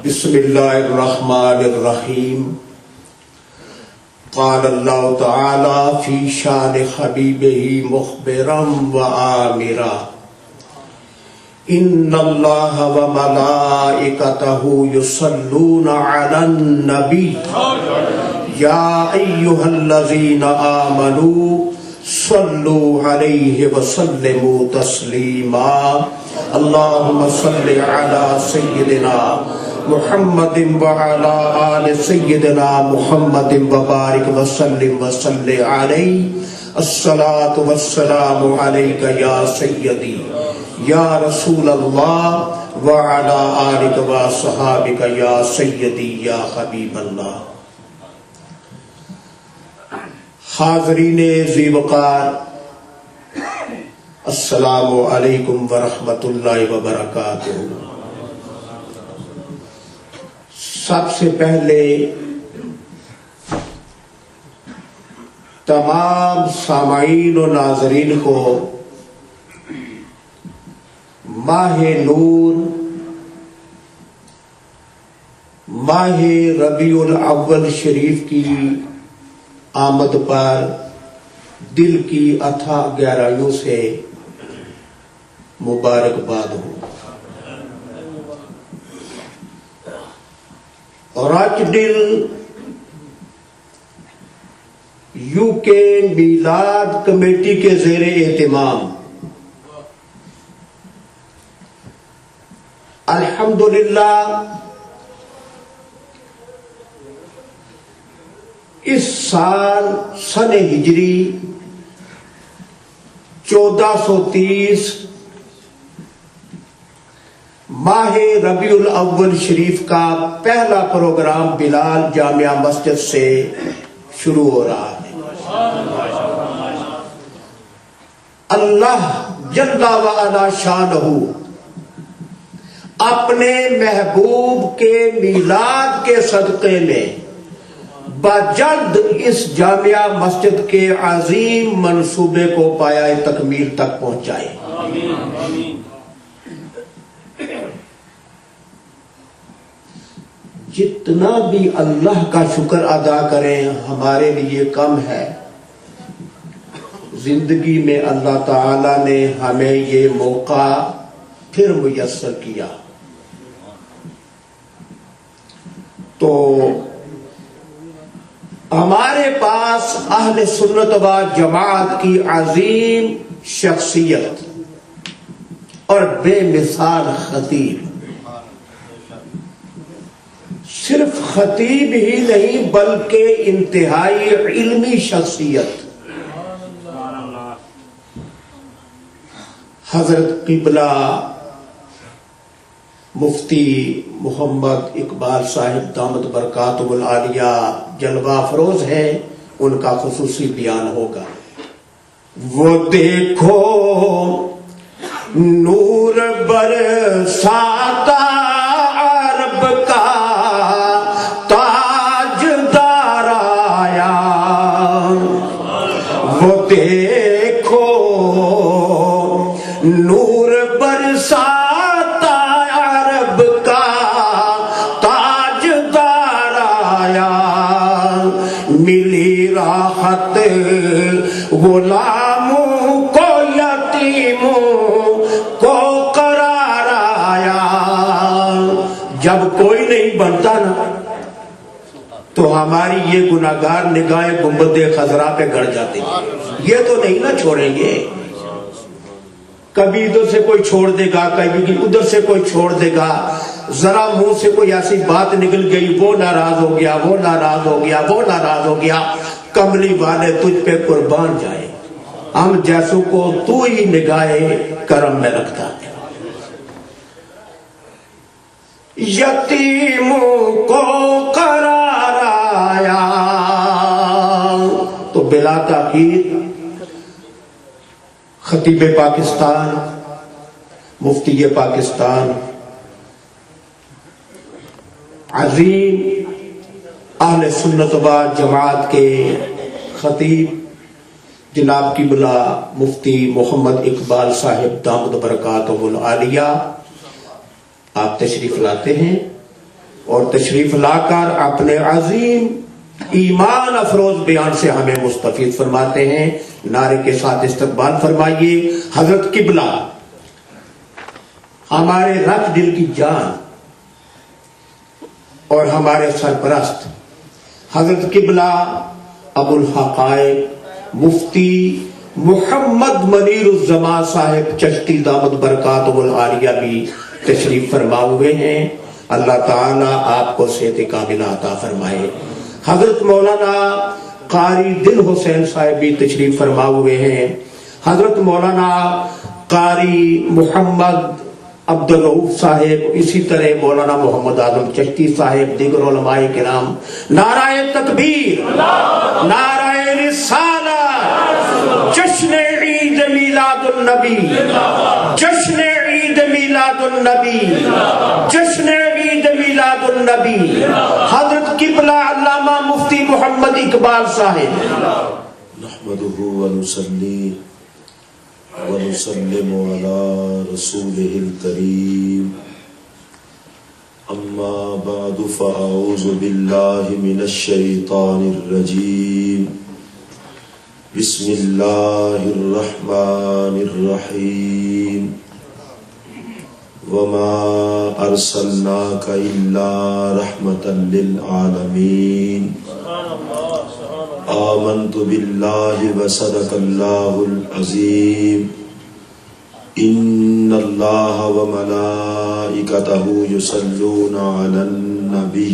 بسم اللہ الرحمن الرحیم. قال اللہ تعالی فی شان حبیبہ مخبرا وآمرا ان اللہ وملائکتہ یصلون علی النبی یا ایہا الذین آمنوا صلوا علیہ وسلموا تسلیما. اللہم صل علی سیدنا محمد وعلی آل سیدنا محمد وبارک وسلم وصل علیہ. الصلاۃ والسلام علیک یا سیدی یا رسول اللہ وعلی آلک وصحابک یا سیدی یا حبیب اللہ. حاضرین ذی وقار، السلام علیکم ورحمۃ اللہ وبرکاتہ. سب سے پہلے تمام سامعین و ناظرین کو ماہ نور، ماہ ربیع الاول شریف کی آمد پر دل کی اتھاہ گہرائیوں سے مبارکباد ہو. رچ دل یو کے میلاد کمیٹی کے زیر اہتمام الحمدللہ اس سال سن ہجری 1430 ماہ ربیع الاول شریف کا پہلا پروگرام بلال جامعہ مسجد سے شروع ہو رہا ہے. اللہ جل وعلا شانہ اپنے محبوب کے میلاد کے صدقے میں بجلد اس جامعہ مسجد کے عظیم منصوبے کو پایہ تکمیل تک پہنچائے. جتنا بھی اللہ کا شکر ادا کریں ہمارے لیے کم ہے. زندگی میں اللہ تعالی نے ہمیں یہ موقع پھر میسر کیا. تو ہمارے پاس اہل سنت و جماعت کی عظیم شخصیت اور بے مثال خطیب، صرف خطیب ہی نہیں بلکہ انتہائی علمی شخصیت حضرت قبلہ مفتی محمد اقبال صاحب دامت برکاتہ العالیہ جلوہ افروز ہیں. ان کا خصوصی بیان ہوگا. وہ دیکھو نور برساتا عرب کا تاجدار آیا. وہ دیکھو نور برساتا عرب کا تاجدار آیا. ملی راحت غلاموں کو یتیموں کو قرار آیا. جب کوئی نہیں بنتا نا تو ہماری یہ گناہگار نگاہیں گنبد خضرا پہ گڑ جاتی. یہ تو نہیں نا چھوڑیں گے. کبھی ادھر سے کوئی چھوڑ دے گا، کبھی ادھر سے کوئی چھوڑ دے گا. ذرا منہ سے کوئی ایسی بات نکل گئی، وہ ناراض ہو گیا، وہ ناراض ہو گیا، وہ ناراض ہو گیا. کملی والے تجھ پہ قربان جائے. ہم جیسوں کو تو ہی نگاہ کرم میں رکھتا ہے. یتیموں کو قرار آیا. تو بلا تاخیر خطیب پاکستان، مفتی پاکستان، عظیم اہل سنت و جماعت کے خطیب جناب قبلہ مفتی محمد اقبال صاحب دامت برکاتہ العالیہ آپ تشریف لاتے ہیں. اور تشریف لا کر اپنے عظیم ایمان افروز بیان سے ہمیں مستفید فرماتے ہیں۔ نعرے کے ساتھ استقبال فرمائیے حضرت قبلہ، ہمارے رت دل کی جان اور ہمارے سرپرست حضرت قبلہ ابو الحقائق مفتی محمد منیر الزمان صاحب چشتی دامت برکاتہ العالیہ بھی تشریف فرما ہوئے ہیں۔ اللہ تعالیٰ آپ کو صحت کاملہ عطا فرمائے۔ حضرت مولانا قاری دل حسین صاحب بھی تشریف فرما ہوئے ہیں۔ حضرت مولانا قاری محمد عبدالرؤوف صاحب، اسی طرح مولانا محمد اعظم چشتی صاحب، دیگر علماء کرام، نعرہ تکبیر، نعرہ رسالت، جشن عید میلاد النبی، جشن عید میلاد النبی، جشن عید میلاد النبی، حضرت قبلہ علامہ مفتی محمد اقبال صاحب۔ نحمدہ ونصلی ونسلم علی رسولہ الکریم، اما بعد فاعوذ باللہ من الشیطان الرجیم، بسم اللہ الرحمن الرحیم، وما ارسلناک الا رحمتا للعالمین، آمنت باللہ وصدق اللہ العظیم، ان اللہ وملائکتہ یصلون علی النبی،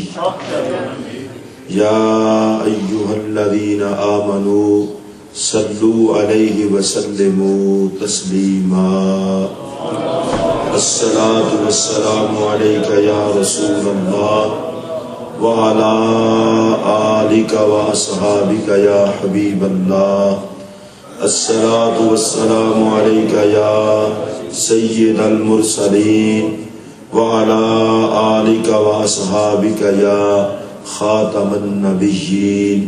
یا ایہا الذین آمنوا صلوا علیہ وسلموا تسلیما، الصلاة والسلام علیک یا رسول اللہ وعلى آلك وأصحابك يا حبيب الله، الصلاة والسلام عليك يا سيد المرسلين وعلى آلك وأصحابك يا خاتم النبيين۔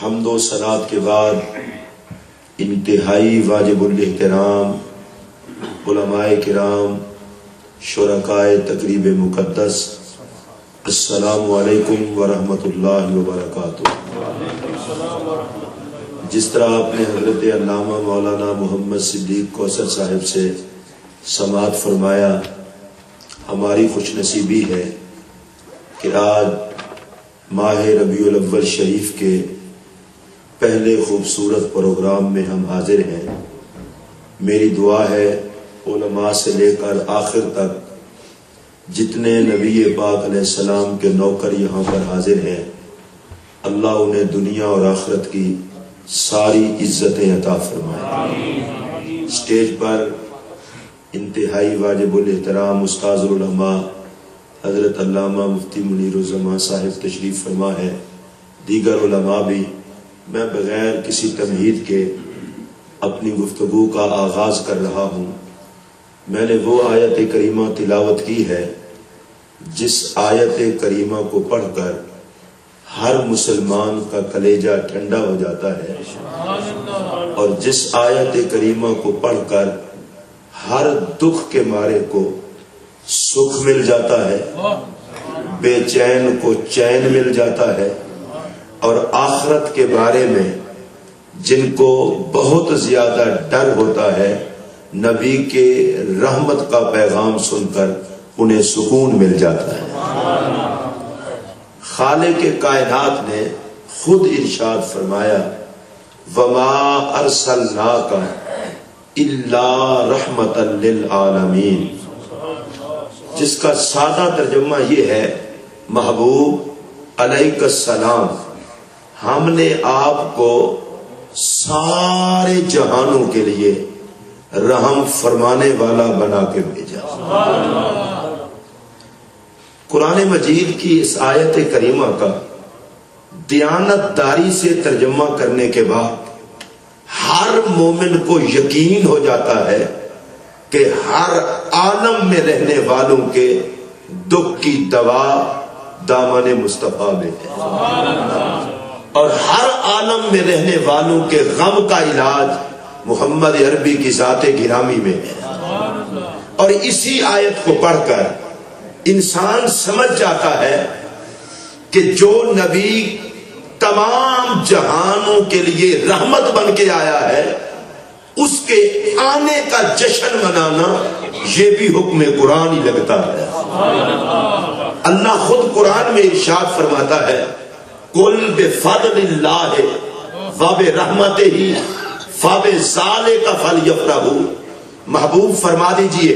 حمد و صلاة کے بعد انتہائی واجب الاحترام علماء کرام، شرکائے تقریب مقدس، السلام علیکم ورحمۃ اللہ وبرکاتہ۔ جس طرح آپ نے حضرت علامہ مولانا محمد صدیق کوثر صاحب سے سماعت فرمایا، ہماری خوش نصیبی ہے کہ آج ماہ ربیع الاول شریف کے پہلے خوبصورت پروگرام میں ہم حاضر ہیں۔ میری دعا ہے علماء سے لے کر آخر تک جتنے نبی پاک علیہ السلام کے نوکر یہاں پر حاضر ہیں، اللہ انہیں دنیا اور آخرت کی ساری عزتیں عطا فرمائے۔ اسٹیج پر انتہائی واجب الاحترام استاذ العلماء حضرت علامہ مفتی منیر الزمان صاحب تشریف فرما ہے، دیگر علماء بھی۔ میں بغیر کسی تمہید کے اپنی گفتگو کا آغاز کر رہا ہوں۔ میں نے وہ آیت کریمہ تلاوت کی ہے جس آیت کریمہ کو پڑھ کر ہر مسلمان کا کلیجہ ٹھنڈا ہو جاتا ہے، اور جس آیت کریمہ کو پڑھ کر ہر دکھ کے مارے کو سکھ مل جاتا ہے، بے چین کو چین مل جاتا ہے، اور آخرت کے بارے میں جن کو بہت زیادہ ڈر ہوتا ہے، نبی کے رحمت کا پیغام سن کر انہیں سکون مل جاتا ہے۔ خالق کائنات نے خود ارشاد فرمایا، وما ارسلناک الا رحمتا للعالمین، جس کا سادہ ترجمہ یہ ہے، محبوب علیہ السلام، ہم نے آپ کو سارے جہانوں کے لیے رحم فرمانے والا بنا کے بھیجا۔ قرآن مجید کی اس آیت کریمہ کا دیانت داری سے ترجمہ کرنے کے بعد ہر مومن کو یقین ہو جاتا ہے کہ ہر عالم میں رہنے والوں کے دکھ کی دوا دامن مصطفیٰ میں ہے، اور ہر عالم میں رہنے والوں کے غم کا علاج محمد عربی کی ذات گرامی میں ہے۔ اور اسی آیت کو پڑھ کر انسان سمجھ جاتا ہے کہ جو نبی تمام جہانوں کے لیے رحمت بن کے آیا ہے اس کے آنے کا جشن منانا یہ بھی حکم قرآن ہی لگتا ہے. اللہ خود قرآن میں ارشاد فرماتا ہے قل بفضل اللہ وبرحمتہ فبذلک فلیفرحوا. محبوب فرما دیجئے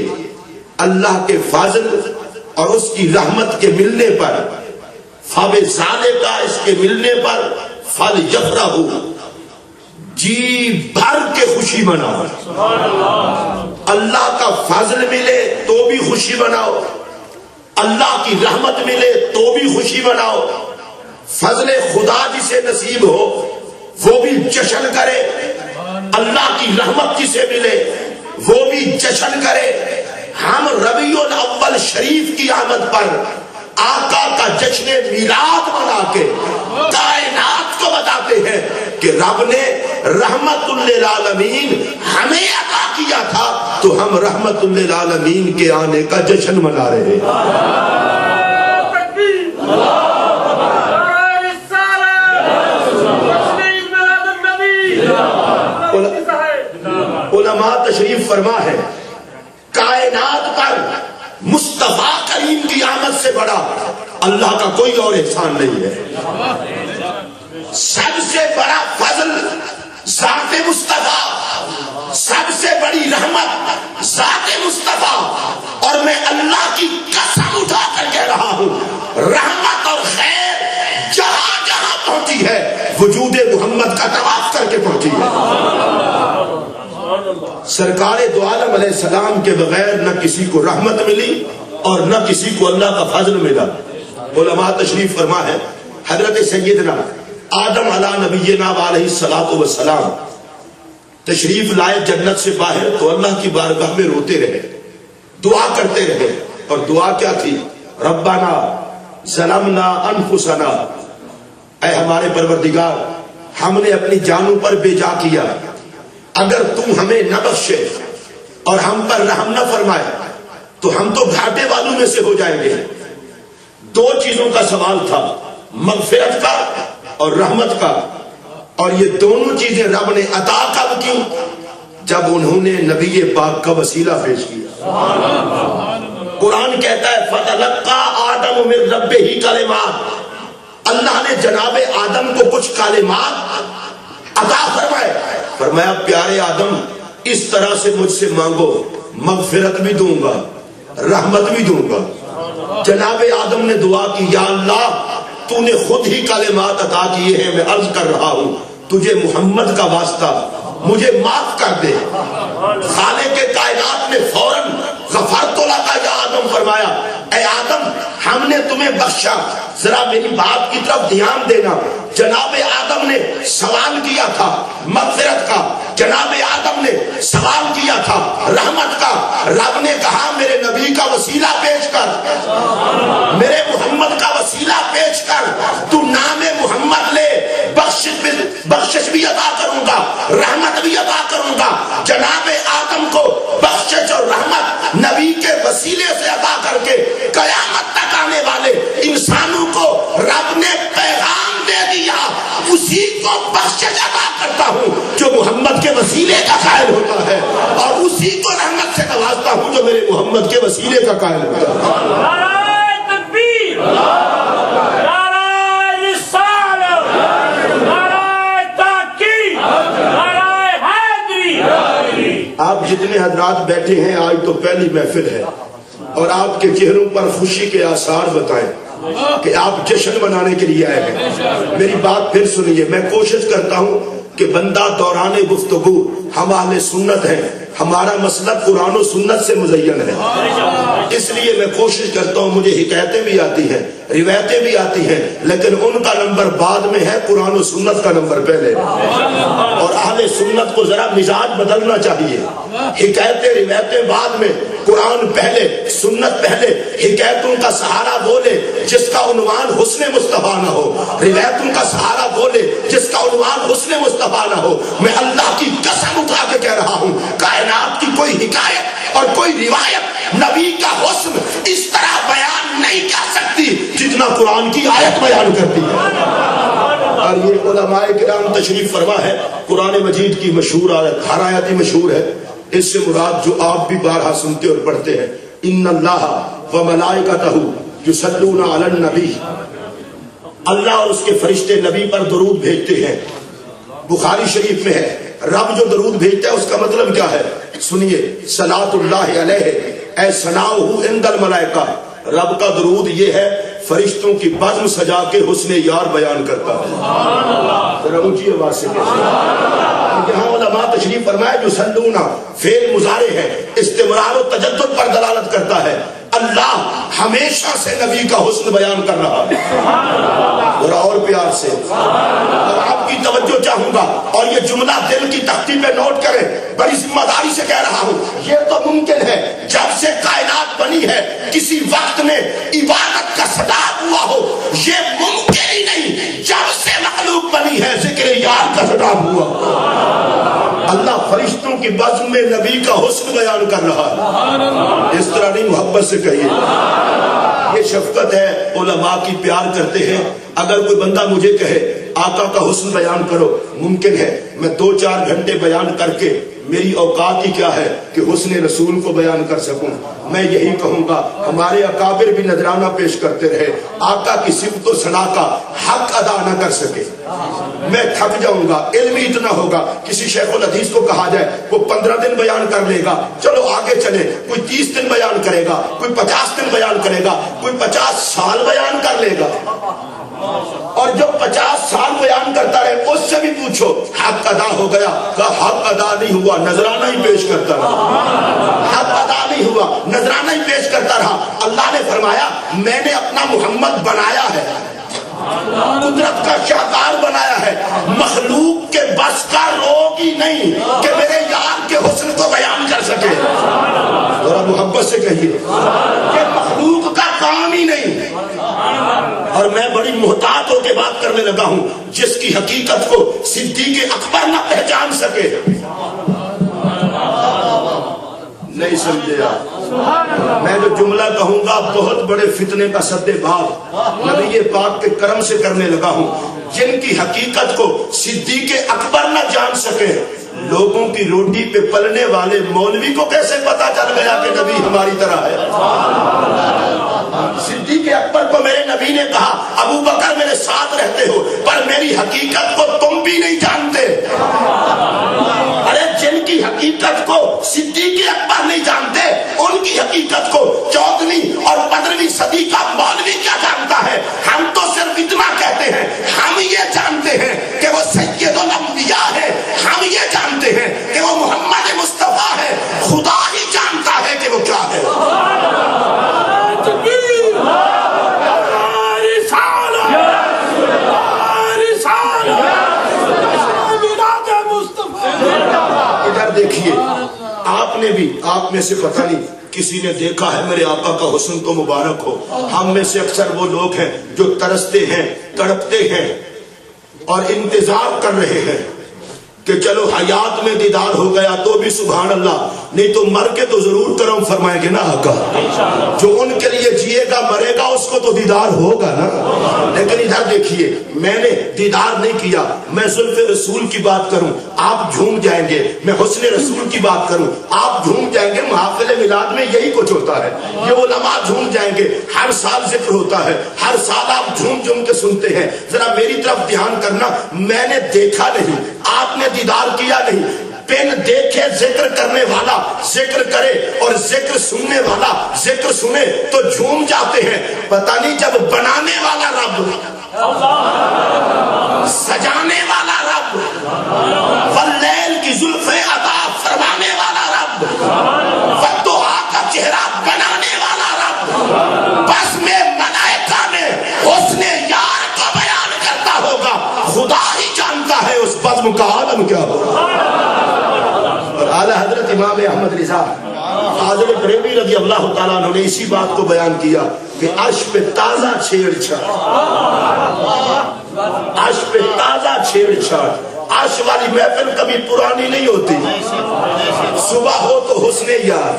اللہ کے فضل اور اس کی رحمت کے ملنے پر، فبذلک اس کے ملنے پر، فلیفرحوا جی بھر کے خوشی مناؤ. اللہ کا فضل ملے تو بھی خوشی مناؤ، اللہ کی رحمت ملے تو بھی خوشی مناؤ. فضل خدا جسے نصیب ہو وہ بھی جشن کرے، اللہ کی رحمت جسے ملے وہ بھی جشن کرے. ہم ربیع الاول شریف کی آمد پر آقا کا جشن میلاد منا کے کائنات کو بتاتے ہیں کہ رب نے رحمت للعالمین ہمیں عطا کیا تھا تو ہم رحمت للعالمین کے آنے کا جشن منا رہے ہیں. علماء تشریف فرما ہے کائنات پر مصطفیٰ کریم کی آمد سے بڑا اللہ کا کوئی اور احسان نہیں ہے. سب سے بڑا فضل ذات مصطفیٰ، سب سے بڑی رحمت ذات مصطفیٰ. اور میں اللہ کی قسم اٹھا کر کہہ رہا ہوں رحمت اور خیر جہاں جہاں پہنچی ہے وجود محمد کا طواف کر کے پہنچی ہے. سرکار دو عالم علیہ السلام کے بغیر نہ کسی کو رحمت ملی اور نہ کسی کو اللہ کا فضل ملا. علماء تشریف فرما ہے حضرت سیدنا آدم علی نبینا علیہ الصلوۃ والسلام تشریف لائے جنت سے باہر تو اللہ کی بارگاہ میں روتے رہے، دعا کرتے رہے. اور دعا کیا تھی؟ ربنا ظلمنا انفسنا، اے ہمارے پروردگار ہم نے اپنی جانوں پر بے جا کیا، اگر تم ہمیں نہ بخشے اور ہم پر رحم نہ فرمائے تو ہم تو گھاٹے والوں میں سے ہو جائیں گے. دو چیزوں کا سوال تھا، مغفرت کا اور رحمت کا. اور یہ دونوں چیزیں رب نے عطا کب کی؟ جب انہوں نے نبی پاک کا وسیلہ پیش کیا. قرآن کہتا ہے فَتَلَقَّى آدَمُ مِن رَبِّهِ کلمات، اللہ نے جناب آدم کو کچھ کلمات عطا فرمائے. فرمایا پیارے آدم اس طرح سے مجھ سے مانگو، مغفرت بھی دوں گا رحمت بھی دوں گا. جناب آدم نے دعا کی یا اللہ تو نے خود ہی کلمات عطا کیے ہیں، میں عرض کر رہا ہوں تجھے محمد کا واسطہ مجھے معاف کر دے. خالق کائنات نے فوراً غفرت لک یا آدم فرمایا اے آدم ہم نے تمہیں بخشا. ذرا میری بات کی طرف دھیان دینا. جناب آدم نے سوال کیا تھا مغفرت کا، جناب آدم نے سوال کیا تھا رحمت کا. رب نے کہا میرے نبی کا وسیلہ پیش کر، میرے محمد کا وسیلہ پیش کر، تو نام محمد لے، بخشش بھی عطا کروں گا رحمت بھی عطا کروں گا. جناب آدم کو بخشش اور رحمت نبی کے وسیلے سے عطا کر کے قیامت تک آنے والے انسانوں کو رب نے پیغام دے دیا اسی کو بخشش عطا کرتا ہوں جو محمد کے وسیلے کا قائل ہوتا ہے، اور اسی کو رحمت سے نوازتا ہوں جو میرے محمد کے وسیلے کا قائل ہوتا ہے. نعرہ تکبیر، نعرہ رسالت، نعرہ تحقیق، نعرہ حیدری. آپ جتنے حضرات بیٹھے ہیں آج تو پہلی محفل ہے اور آپ کے چہروں پر خوشی کے آثار بتائیں کہ آپ جشن منانے کے لیے آئے ہیں. میری بات پھر سنیے، میں کوشش کرتا ہوں کہ بندہ دوران گفتگو ہم اہل سنت ہیں، ہمارا مسلک قرآن و سنت سے مزین ہے، اس لیے میں کوشش کرتا ہوں. مجھے حکایتیں بھی آتی ہیں، روایتیں بھی آتی ہیں، لیکن ان کا نمبر بعد میں ہے، قرآن و سنت کا نمبر پہلے. اور اہل سنت کو ذرا مزاج بدلنا چاہیے. حکایتیں روایتیں بعد میں، قرآن پہلے سنت پہلے. حکایتوں کا سہارا وہ لے جس کا عنوان حسن مصطفیٰ نہ ہو، روایتوں کا سہارا وہ لے جس کا عنوان حسن مصطفیٰ نہ ہو. میں اللہ کی قسم اٹھا کے کہہ رہا ہوں کائنات کی کوئی حکایت اور کوئی روایت نبی کا حسن اس طرح بیان بیان نہیں کر سکتی جتنا قرآن کی آیت بیان کرتی ہے۔ اور یہ علماء کرام تشریف فرما ہے، قرآن مجید کی مشہور آیت، ہر آیت ہی مشہور ہے، اس سے مراد جو آپ بھی بارہا سنتے اور پڑھتے ہیں، ان اللہ وملائکتہ یصلون علی النبی، اللہ اور اس کے فرشتے نبی پر درود بھیجتے ہیں۔ بخاری شریف میں ہے، رب جو درود بھیجتا ہے اس کا مطلب کیا ہے؟ سنیے، صلاۃ اللہ علیہ اے ثناؤہ عند الملائکہ، رب کا درود یہ ہے فرشتوں کی بزم سجا کے حسن یار بیان کرتا ہے۔ ذرا اونچی آواز سے یہاں علماء تشریف فرمائے جو سلونا فعل مضارع ہے، استمرار و تجدد پر دلالت کرتا ہے۔ اللہ ہمیشہ سے نبی کا حسن بیان کر رہا ہے۔ ذرا اور پیار سے اور آپ کی توجہ چاہوں گا، اور یہ جملہ دل کی تختی پہ نوٹ کریں، بڑی ذمہ داری سے کہہ رہا ہوں۔ یہ تو ممکن ہے جب سے کائنات بنی ہے کسی وقت میں عبادت کا سٹاپ ہوا ہو، یہ ممکن ہی نہیں جب سے مخلوق بنی ہے ذکر یار کا سٹاپ ہوا۔ اللہ فرشتوں کی بزم میں نبی کا حسن بیان کر رہا ہے۔ اس طرح نہیں، محبت سے کہیے، یہ شفقت ہے، علماء کی پیار کرتے ہیں۔ اگر کوئی بندہ مجھے کہے آقا کا حسن بیان کرو، ممکن ہے میں 2-4 گھنٹے بیان کر کے میری اوقات ہی کیا ہے کہ حسن رسول کو بیان کر سکوں۔ میں یہی کہوں گا ہمارے اکابر بھی نذرانہ پیش کرتے رہے، آقا کی صفت و ثنا کا حق ادا نہ کر سکے، میں تھک جاؤں گا۔ علم ہی اتنا ہوگا، کسی شیخ الحدیث کو کہا جائے وہ 15 دن بیان کر لے گا، چلو آگے چلے، کوئی 30 دن بیان کرے گا، کوئی 50 دن بیان کرے گا، کوئی 50 سال بیان کر لے گا۔ اور جو 50 سال بیان کرتا رہے اس سے بھی پوچھو حق ادا ہو گیا؟ کہا حق ادا نہیں ہوا، نذرانہ ہی پیش کرتا رہا۔ حق ادا نہیں ہوا، نذرانہ ہی پیش کرتا رہا۔ اللہ نے فرمایا میں نے اپنا محمد بنایا ہے، قدرت کا شاہکار بنایا ہے، مخلوق کے بس کا روگ ہی نہیں کہ میرے یار کے حسن کو بیان کر سکے۔ ذرا محبت سے کہیے، یہ مخلوق کا کام ہی نہیں۔ اور میں بڑی محتاط ہو کے بات کرنے لگا ہوں، جس کی حقیقت کو صدیق اکبر نہ پہچان سکے۔ نہیں سمجھے آپ؟ میں جو جملہ کہوں گا بہت بڑے فتنے کا سد باب نبی پاک کے کرم سے کرنے لگا ہوں۔ جن کی حقیقت کو صدیق اکبر نہ جان سکے، لوگوں کی روٹی پہ پلنے والے مولوی کو کیسے پتا چل گیا کہ نبی ہماری طرح ہے؟ صدیق اکبر کو میرے نبی نے کہا ابو بکر میرے ساتھ رہتے ہو پر میری حقیقت کو تم بھی نہیں جانتے۔ ارے جن کی حقیقت کو صدیق اکبر نہیں جانتے، ان کی حقیقت کو 14ویں اور 15ویں صدی کا مولوی کیا جانتا ہے؟ ہم تو صرف اتنا کہتے ہیں، ہم یہ جانتے ہیں کہ وہ سید الانبیاء ہے، ہم یہ جانتے ہیں کہ وہ محمد مصطفیٰ ہے، خدا ہی جانتا ہے کہ وہ کیا ہے۔ ادھر دیکھیے، آپ نے بھی، آپ میں سے پتہ نہیں کسی نے دیکھا ہے میرے آقا کا حسن تو مبارک ہو۔ ہم میں سے اکثر وہ لوگ ہیں جو ترستے ہیں، تڑپتے ہیں اور انتظار کر رہے ہیں کہ چلو حیات میں دیدار ہو گیا تو بھی سبحان اللہ، نہیں تو مر کے تو ضرور کرم فرمائیں گے نا آقا۔ جو ان کے لیے جیے گا مرے گا اس کو تو دیدار ہوگا نا۔ لیکن ادھر دیکھیے، میں نے دیدار نہیں کیا، میں زلف رسول کی بات کروں آپ جھوم جائیں گے، میں حسن رسول کی بات کروں آپ جھوم جائیں گے۔ محافل میلاد میں یہی کچھ ہوتا ہے، یہ علماء جھوم جائیں گے، ہر سال ذکر ہوتا ہے، ہر سال آپ جھوم جھوم کے سنتے ہیں۔ ذرا میری طرف دھیان کرنا، میں نے دیکھا نہیں، آپ نے دیدار کیا نہیں۔ بن دیکھے ذکر کرنے والا ذکر کرے اور ذکر سننے والا ذکر سنے تو جھوم جاتے ہیں۔ پتہ نہیں جب بنانے والا رب، سجانے والا رب، واللیل کی زلفیں عطا فرمانے والا رب، والضحیٰ کا چہرہ بنانے والا رب، بس میں ملائکہ میں حسن یار کو بیان کرتا ہوگا، خدا ہی جانتا ہے اس بزم کا عالم کیا ہوگا۔ اور اعلی حضرت امام احمد رضا فاضل بریلوی رضی اللہ تعالیٰ عنہ نے اسی بات کو بیان کیا کہ عرش پہ تازہ چھیڑ چھاڑ، عرش پہ تازہ چھیڑ چھاڑ، عرش والی محفل کبھی پرانی نہیں ہوتی. صبح ہو تو حسن یار,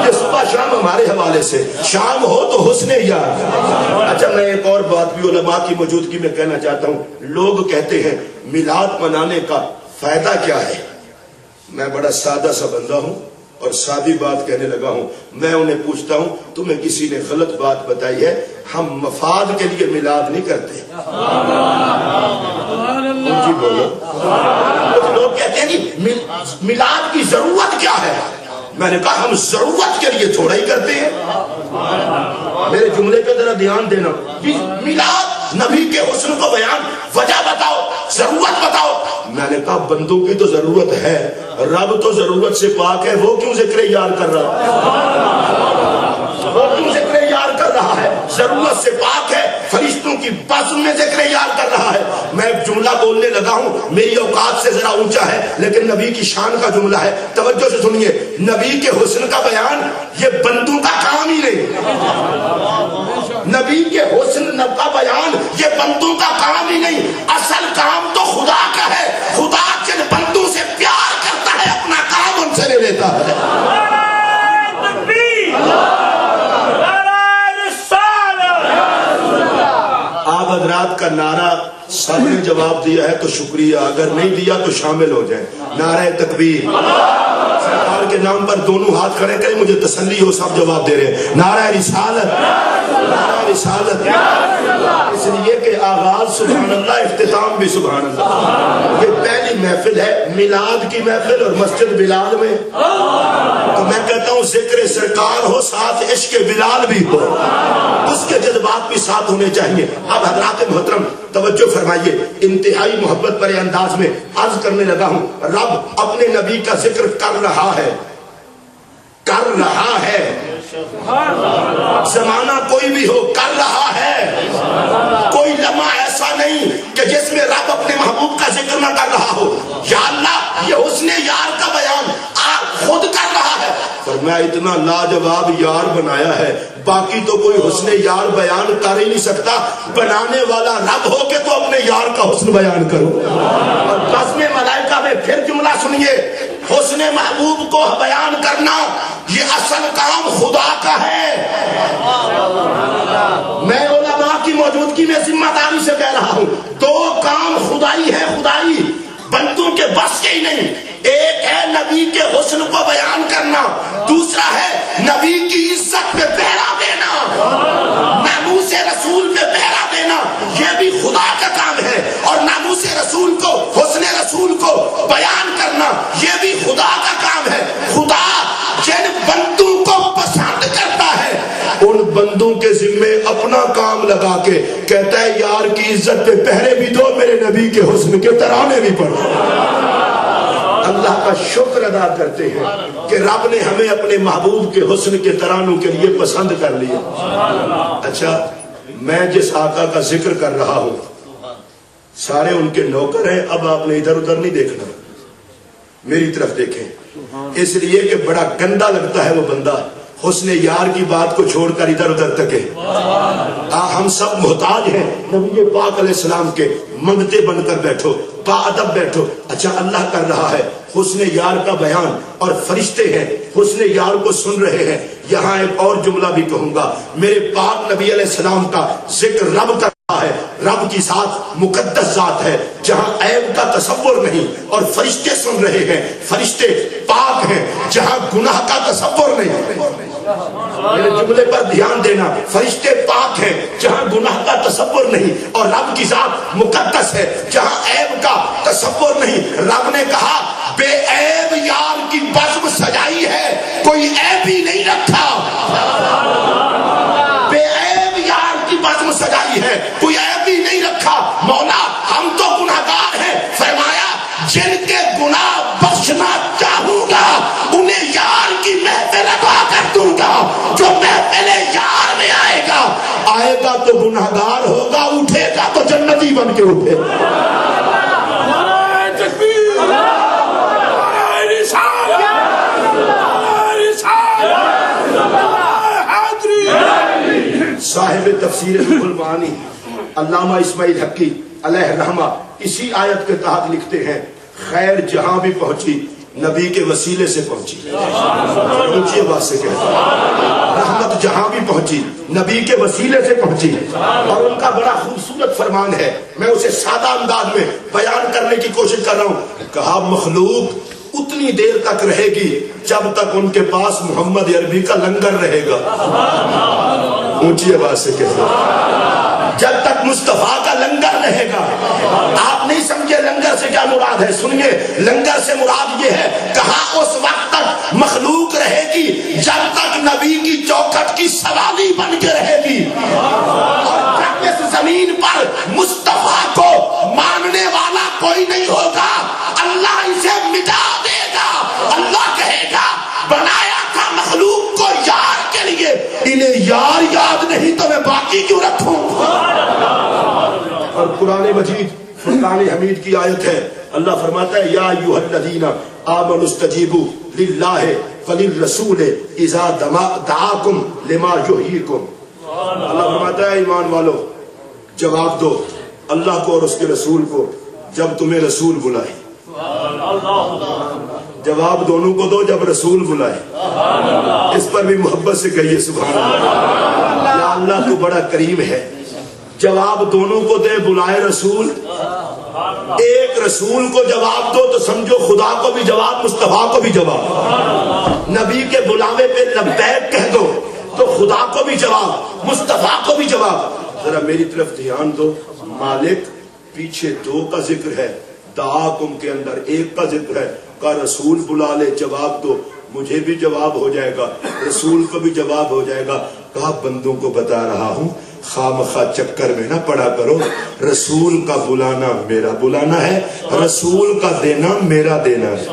یہ صبح شام ہمارے حوالے سے, شام ہو تو حسن یار. اچھا میں ایک اور بات بھی علماء کی موجودگی میں کہنا چاہتا ہوں. لوگ کہتے ہیں میلاد منانے کا فائدہ کیا ہے. میں بڑا سادہ سا بندہ ہوں اور سادی بات کہنے لگا ہوں. میں انہیں پوچھتا ہوں تمہیں کسی نے غلط بات بتائی ہے؟ ہم مفاد کے لیے میلاد نہیں کرتے. جی بولو. کچھ لوگ کہتے ہیں کہ میلاد کی ضرورت کیا ہے. میں نے کہا ہم ضرورت کے لیے تھوڑا ہی کرتے ہیں. میرے جملے پہ ذرا دھیان دینا. میلاد نبی کے حسن کو بیان, وجہ بتاؤ, ضرورت بتاؤ. میں نے کہا بندوں کی تو ضرورت ہے, رب تو ضرورت سے پاک ہے, وہ کیوں ذکر یار کر رہا ہے؟ وہ کیوں ذکر یار کر رہا ہے؟ ضرورت سے پاک ہے, فرشتوں کی بزم میں ذکر یار کر رہا ہے. میں ایک جملہ بولنے لگا ہوں, میری اوقات سے ذرا اونچا ہے لیکن نبی کی شان کا جملہ ہے, توجہ سے سنیے. نبی کے حسن کا بیان یہ بندوں کا کام ہی نہیں. نبی کے حسن کا بیان یہ بندوں کا کام ہی نہیں. اصل کام تو خدا کا ہے. خدا جن بندوں سے پیار کرتا ہے اپنا کام ان سے لے لیتا ہے. آپ حضرات کا نعرہ سب نے جواب دیا ہے تو شکریہ, اگر نہیں دیا تو شامل ہو جائیں. نعرہ تکبیر. سرکار کے نام پر دونوں ہاتھ کھڑے کریں, مجھے تسلی ہو سب جواب دے رہے ہیں. نعرہ رسالت, نعرہ رسالت. اس لیے کہ آغاز سبحان اللہ, اختتام بھی سبحان اللہ. یہ پہلی محفل ہے میلاد کی محفل اور مسجد بلال میں. تو میں کہتا ہوں ذکر سرکار ہو ساتھ عشق بلال بھی ہو, اس کے جذبات بھی ساتھ ہونے چاہیے. اب حضرات محترم توجہ فرمائیے, انتہائی محبت بھرے انداز میں عرض کرنے لگا ہوں. رب اپنے نبی کا ذکر کر رہا ہے, کر رہا ہے. زمانہ کوئی بھی ہو کر رہا ہے. کوئی لمحہ ایسا نہیں کہ جس میں رب اپنے محبوب کا ذکر نہ کر رہا ہو. یا اللہ یہ حسن یار کا بیان آپ خود کر رہا ہے. فرمایا اتنا لاجواب یار بنایا ہے, باقی تو کوئی حسن یار بیان کر ہی نہیں سکتا. بنانے والا رب ہو کے تو اپنے یار کا حسن بیان کرو. اور بزم ملائکہ میں پھر جملہ سنیے, حسن محبوب کو بیان کرنا یہ اصل کام خدا کا ہے. میں علماء کی موجودگی میں ذمہ داری سے کہہ رہا ہوں, دو کام خدائی ہے, خدائی بندوں کے بس کے ہی نہیں. ایک ہے نبی کے حسن کو بیان کرنا, دوسرا ہے نبی کی عزت پہ پہرا دینا, ناموس رسول پہ پہرا دینا. یہ بھی خدا کا کام ہے. اور ناموس رسول کو, حسن رسول کو بیان کرنا یہ بھی خدا کا کام ہے. خدا جن بندوں کو پسند کرتا ہے ان بندوں کے ذمے اپنا کام لگا کے کہتا ہے یار کی عزت پہ پہرے بھی دو, میرے نبی کے حسن کے ترانے بھی پڑھو. اللہ کا شکر ادا کرتے ہیں کہ رب نے ہمیں اپنے محبوب کے حسن کے ترانوں کے لیے پسند کر لیا. اچھا میں جس آقا کا ذکر کر رہا ہوں سارے ان کے نوکر ہیں. اب آپ نے ادھر ادھر نہیں دیکھنا, میری طرف دیکھیں. اس لیے کہ بڑا گندا لگتا ہے وہ بندہ حسن یار کی بات کو چھوڑ کر ادھر ادھر تکے. ہم سب محتاج ہیں نبی پاک علیہ السلام کے, منگتے بن کر بیٹھو, با ادب بیٹھو. اچھا اللہ کر رہا ہے حسن یار کا بیان اور فرشتے ہیں حسن یار کو سن رہے ہیں. یہاں ایک اور جملہ بھی کہوں گا, میرے پاک نبی علیہ السلام کا ذکر رب کر رہا ہے. رب کی ذات مقدس ذات ہے جہاں عیب کا تصور نہیں, اور فرشتے سن رہے ہیں, فرشتے پاک ہیں جہاں گناہ کا تصور نہیں. میرے جملے پر دھیان دینا, فرشتے پاک ہیں جہاں گناہ کا تصور نہیں, اور رب کی ذات مقدس ہے جہاں عیب کا تصور نہیں. رب نے کہا بے عیب یار کی بزم سجائی ہے, کوئی عیب ہی نہیں رکھا. بے عیب یار کی بزم سجائی ہے, کوئی عیب ہی نہیں رکھا. مولا ہم تو گناہگار ہیں, فرمایا جن کے گناہ بخشنا چاہوں گا انہیں یار کی محفل عطا کر دوں گا. جو محفل یار میں آئے گا تو گناہگار ہوگا, اٹھے گا تو جنتی بن کے اٹھے. صاحب تفسیر روح المعانی علامہ اسماعیل حقی علیہ رحمہ اسی آیت کے تحت لکھتے ہیں خیر جہاں بھی پہنچی نبی کے وسیلے سے پہنچی. اونچی آواز سے کہتے ہیں رحمت جہاں بھی پہنچی نبی کے وسیلے سے پہنچی. اور ان کا بڑا خوبصورت فرمان ہے, میں اسے سادہ انداز میں بیان کرنے کی کوشش کر رہا ہوں. کہا مخلوق اتنی دیر تک رہے گی جب تک ان کے پاس محمد عربی کا لنگر رہے گا. اونچی آواز سے کہتے ہیں جب تک مصطفیٰ کا لنگر رہے گا. آپ نہیں سمجھے لنگر سے کیا مراد ہے, سنیے لنگر سے مراد یہ ہے کہاں اس وقت تک مخلوق رہے گی جب تک نبی کی چوکھٹ کی سواری بن کے رہے گی. اور جب اس زمین پر مصطفیٰ کو ماننے والا کوئی نہیں ہوگا اللہ اسے مٹا دے گا. اللہ کہے گا بنایا تھا مخلوق کو یار کے لیے, انہیں یار یاد نہیں تو میں باقی کیوں رکھوں. اور قرآن مجید فرقان حمید کی آیت ہے, اللہ فرماتا ہے یا ایھا الذین آمنوا استجیبوا للہ وللرسول اذا دعاکم لما یحییکم. اللہ فرماتا ہے ایمان والو جواب دو اللہ کو اور اس کے رسول کو جب تمہیں رسول بلائے. جواب دونوں کو دو جب رسول بلائے. اس پر بھی محبت سے کہیے سبحان اللہ. یا اللہ تو بڑا کریم ہے, جواب دونوں کو دے, بلائے رسول. ایک رسول کو جواب دو تو سمجھو خدا کو بھی جواب مصطفیٰ کو بھی جواب. نبی کے بلاوے پہ لبیک کہہ دو تو خدا کو بھی جواب مصطفیٰ کو بھی جواب. ذرا میری طرف دھیان دو, مالک پیچھے دو کا ذکر ہے, دعاکم کے اندر ایک کا ذکر ہے. کا رسول بلا لے جواب دو, مجھے بھی جواب ہو جائے گا رسول کو بھی جواب ہو جائے گا. کہا بندوں کو بتا رہا ہوں خامخواہ چکر میں نہ پڑا کرو. رسول کا بلانا میرا بلانا ہے, رسول کا دینا میرا دینا ہے.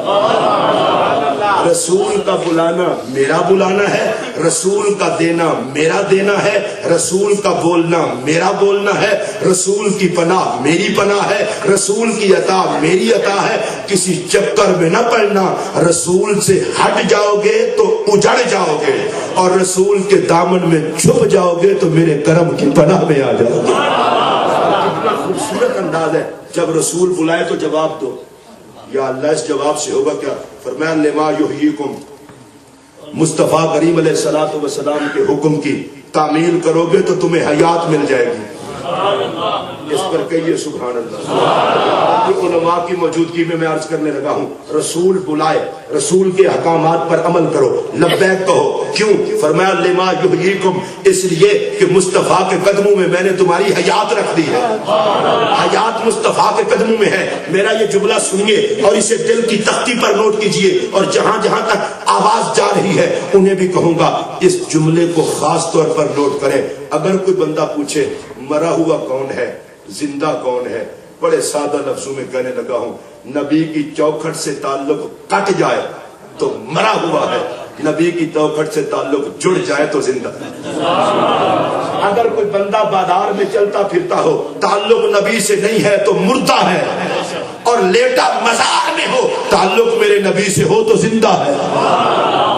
رسول کا بلانا میرا بلانا ہے, رسول کا دینا میرا دینا ہے, رسول کا بولنا میرا بولنا ہے, رسول کی پناہ میری پناہ ہے, رسول کی عطا میری عطا ہے. کسی چکر میں نہ پڑنا, رسول سے ہٹ جاؤ گے تو اجڑ جاؤ گے, اور رسول کے دامن میں چھپ جاؤ گے تو میرے کرم کی پناہ میں آ جاؤ گے. کتنا خوبصورت انداز ہے, جب رسول بلائے تو جواب دو. یا اللہ اس جواب سے ہوگا کیا؟ فرمایا لما یحییکم, مصطفیٰ کریم علیہ الصلوۃ والسلام کے حکم کی تعمیل کرو گے تو تمہیں حیات مل جائے گی. اس پر کہیے سبحان اللہ. علماء کی موجودگی میں عرض کرنے لگا ہوں, رسول بلائے رسول کے احکامات پر عمل کرو, لبیک کہو. کیوں؟ فرمایا لما یحییکم, اس لیے کہ مصطفیٰ کے قدموں میں میں نے تمہاری حیات رکھ دی ہے. حیات مصطفیٰ کے قدموں میں ہے. میرا یہ جملہ سنیے اور اسے دل کی تختی پر نوٹ کیجئے, اور جہاں جہاں تک آواز جا رہی ہے انہیں بھی کہوں گا اس جملے کو خاص طور پر نوٹ کریں. اگر کوئی بندہ پوچھے مرا ہوا کون ہے زندہ کون ہے, بڑے سادہ لفظوں میں کہنے لگا ہوں نبی کی چوکھٹ سے تعلق کٹ جائے تو مرا ہوا ہے, نبی کی چوکھٹ سے تعلق جڑ جائے تو زندہ ہے. اگر کوئی بندہ بازار میں چلتا پھرتا ہو تعلق نبی سے نہیں ہے تو مردہ ہے, اور لیٹا مزار میں ہو تعلق میرے نبی سے ہو تو زندہ ہے.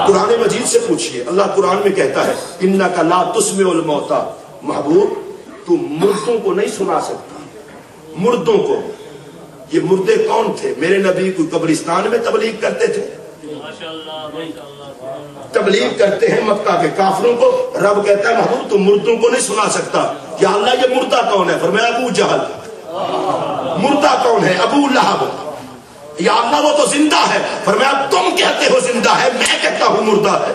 قرآن مجید سے پوچھئے, اللہ قرآن میں کہتا ہے انک لا تسمع الموتى, محبوب تو مردوں کو نہیں سنا سکتا. مردوں کو, یہ مردے کون تھے؟ میرے نبی کو قبرستان میں تبلیغ کرتے تھے, تبلیغ کرتے ہیں مکہ کے کافروں کو. رب کہتا ہے محبوب تو مردوں کو نہیں سنا سکتا. یا اللہ یہ مردہ کون ہے؟ فرمایا ابو جہل. مردہ کون ہے؟ ابو لہب. یا اللہ وہ تو زندہ ہے. فرمایا تم کہتے ہو زندہ ہے, میں کہتا ہوں مردہ ہے.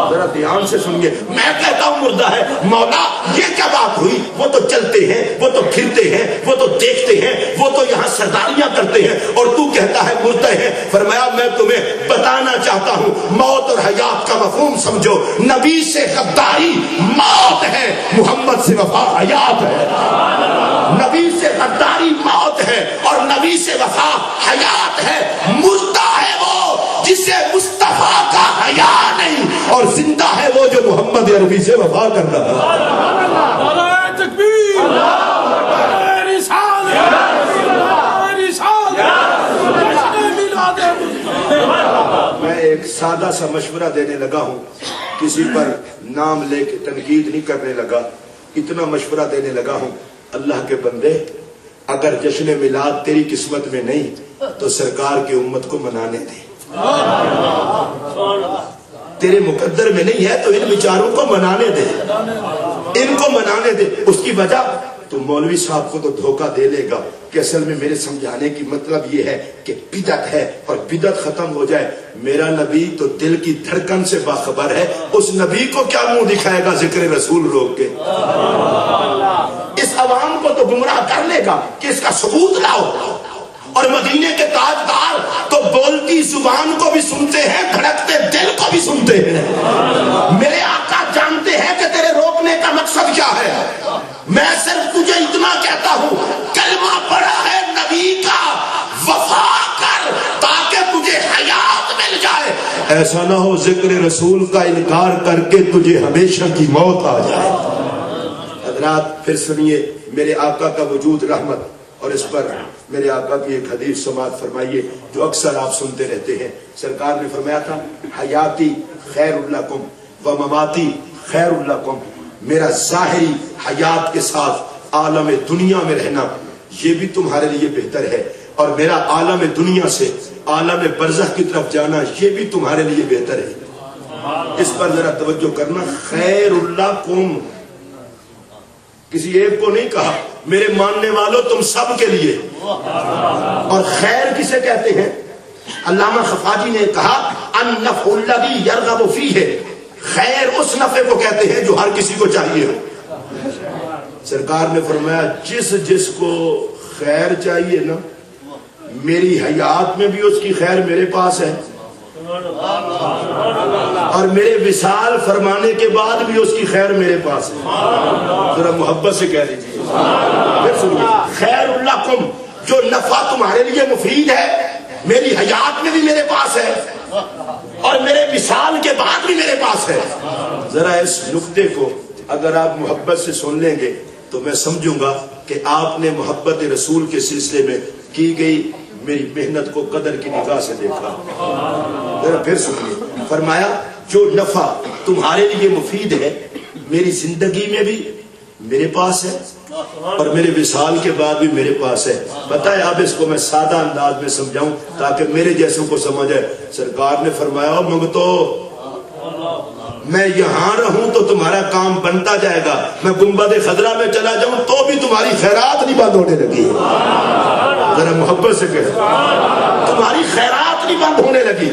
ذرا دھیان سے سنیے, میں کہتا ہوں مردہ ہے. مولا یہ کیا بات ہوئی؟ وہ تو چلتے ہیں, وہ تو پھرتے ہیں, وہ تو دیکھتے ہیں, وہ تو یہاں سرداریاں کرتے ہیں, اور تو کہتا ہے مردہ ہے. فرمایا میں تمہیں بتانا چاہتا ہوں موت اور حیات کا مفہوم سمجھو. نبی سے غداری موت ہے, محمد سے وفا حیات ہے. نبی سے غداری موت ہے اور نبی سے وفا حیات ہے. مردہ ہے وہ جسے مصطفیٰ کا حیا نہیں, اور زندہ ہے وہ جو محمد عربی سے وفا کر رہا ہے. تکبیر, میں ایک سادہ سا مشورہ دینے لگا ہوں, کسی پر نام لے کے تنقید نہیں کرنے لگا, اتنا مشورہ دینے لگا ہوں اللہ کے بندے اگر جشن میلاد تیری قسمت میں نہیں تو سرکار کی امت کو منانے دے. تیرے مقدر میں نہیں ہے تو ان بیچاروں کو منانے دے, ان کو منانے دے. اس کی وجہ تو مولوی صاحب کو تو دھوکہ دے لے گا کہ اصل میں میرے سمجھانے کی مطلب یہ ہے کہ بدعت ہے اور بدعت ختم ہو جائے. میرا نبی تو دل کی دھڑکن سے باخبر ہے, اس نبی کو کیا منہ دکھائے گا ذکر رسول روک کے. اس عوام کو تو گمراہ کر لے گا کہ اس کا ثبوت لاؤ. اور مدینے کے تاجدار تو بولتی زبان کو بھی سنتے ہیں, دھڑکتے دل کو بھی سنتے ہیں. میرے آقا جانتے ہیں کہ تیرے روکنے کا مقصد کیا ہے. میں صرف تجھے اتنا کہتا ہوں, کلمہ پڑھا ہے نبی کا, وفا کر تاکہ تجھے حیات مل جائے. ایسا نہ ہو ذکر رسول کا انکار کر کے تجھے ہمیشہ کی موت آ جائے. حضرات پھر سنیے, میرے آقا کا وجود رحمت, اور اس پر میرے آقا کی ایک حدیث سماعت فرمائیے جو اکثر آپ سنتے رہتے ہیں. سرکار نے فرمایا تھا, حیاتی خیر لکم و مماتی خیر لکم. میرا ظاہری حیات کے ساتھ عالم دنیا میں رہنا یہ بھی تمہارے لیے بہتر ہے, اور میرا عالم دنیا سے عالم برزخ کی طرف جانا یہ بھی تمہارے لیے بہتر ہے. اس پر ذرا توجہ کرنا. خیر لکم کسی ایک کو نہیں کہا, میرے ماننے والوں تم سب کے لیے. اور خیر کسے کہتے ہیں؟ علامہ خفاجی نے کہا النفع الذی یرغب فیہ, خیر اس نفع کو کہتے ہیں جو ہر کسی کو چاہیے. سرکار نے فرمایا جس کو خیر چاہیے نا, میری حیات میں بھی اس کی خیر میرے پاس ہے, اور میرے وصال فرمانے کے بعد بھی اس کی خیر میرے پاس ہے. ذرا محبت سے کہہ دیجیے. پھر سنیے, خیر لکم جو نفع تمہارے لیے مفید ہے میری حیات میں بھی میرے پاس ہے, اور میرے وصال کے بعد بھی میرے پاس ہے. ذرا اس نقطے کو اگر آپ محبت سے سن لیں گے تو میں سمجھوں گا کہ آپ نے محبت رسول کے سلسلے میں کی گئی میری محنت کو قدر کی نگاہ سے دیکھا. ذرا پھر سنیے, فرمایا جو نفع تمہارے لیے مفید ہے میری زندگی میں بھی میرے پاس ہے, اور میرے وصال کے بعد بھی میرے پاس ہے. بتائے اب اس کو میں سادہ انداز میں سمجھاؤں تاکہ میرے جیسوں کو سمجھ آئے. سرکار نے فرمایا منگتو, میں یہاں رہوں تو تمہارا کام بنتا جائے گا, میں گنبد خضرا میں چلا جاؤں تو بھی تمہاری خیرات نہیں بند ہونے لگی. ذرا محبت سے کہے, تمہاری خیرات نہیں بند ہونے لگی.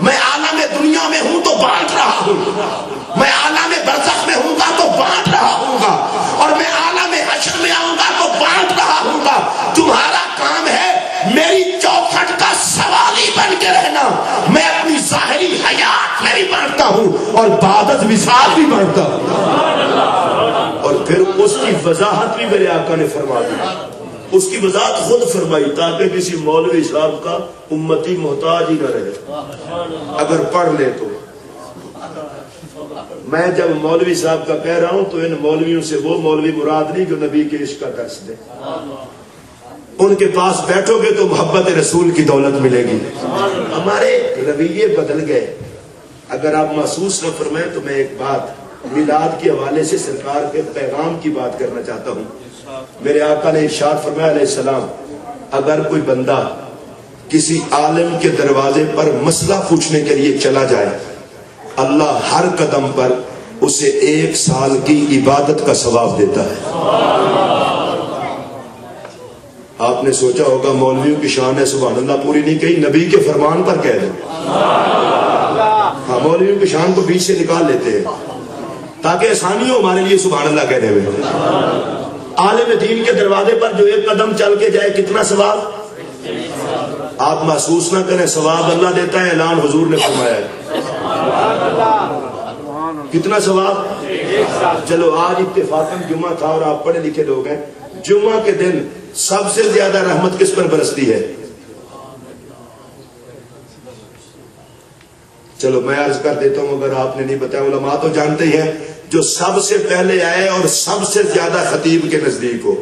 میں عالم دنیا میں ہوں تو بانٹ رہا ہوں, میں عالم برزخ میں ہوں گا تو بانٹ رہا ہوں گا, اور میں عالم حشر میں آؤں گا تو بانٹ رہا ہوں گا. تمہارا کام ہے میری چوکھٹ کا سوالی بن کے رہنا. میں اپنی ظاہری حیات میں بھی بانٹتا ہوں اور بعد از وصال بھی بانٹتا ہوں. اور پھر اس کی وضاحت بھی میرے آقا نے فرما دی, اس کی وضاحت خود فرمائی تاکہ کسی مولوی صاحب کا امتی محتاج ہی نہ رہے اگر پڑھ لے تو. میں جب مولوی صاحب کا کہہ رہا ہوں تو ان مولویوں سے وہ مولوی مراد نہیں جو نبی کے عشق کا درس دے. ان کے پاس بیٹھو گے تو محبت رسول کی دولت ملے گی. ہمارے رویے بدل گئے. اگر آپ محسوس نہ فرمائیں تو میں ایک بات میلاد کے حوالے سے سرکار کے پیغام کی بات کرنا چاہتا ہوں. میرے آقا نے ارشاد فرمایا علیہ السلام, اگر کوئی بندہ کسی عالم کے دروازے پر مسئلہ پوچھنے کے لیے چلا جائے, اللہ ہر قدم پر اسے 1 سال کی عبادت کا ثواب دیتا ہے. آپ نے سوچا ہوگا مولویوں کی شان ہے, سبحان اللہ پوری نہیں کہی, نبی کے فرمان پر کہہ دیں. ہاں, مولویوں کی شان کو بیچ سے نکال لیتے ہیں تاکہ آسانی ہو ہمارے لیے سبحان اللہ کہنے میں. عالم دین کے دروازے پر جو 1 قدم چل کے جائے کتنا ثواب, آپ محسوس نہ کریں, ثواب اللہ دیتا ہے, اعلان حضور نے فرمایا ہے. کتنا ثواب؟ چلو آج اتفاقاً جمعہ تھا اور آپ پڑھے لکھے لوگ ہیں, جمعہ کے دن سب سے زیادہ رحمت کس پر برستی ہے؟ چلو میں عرض کر دیتا ہوں اگر آپ نے نہیں بتایا, علماء تو جانتے ہیں, جو سب سے پہلے آئے اور سب سے زیادہ خطیب کے نزدیک ہو.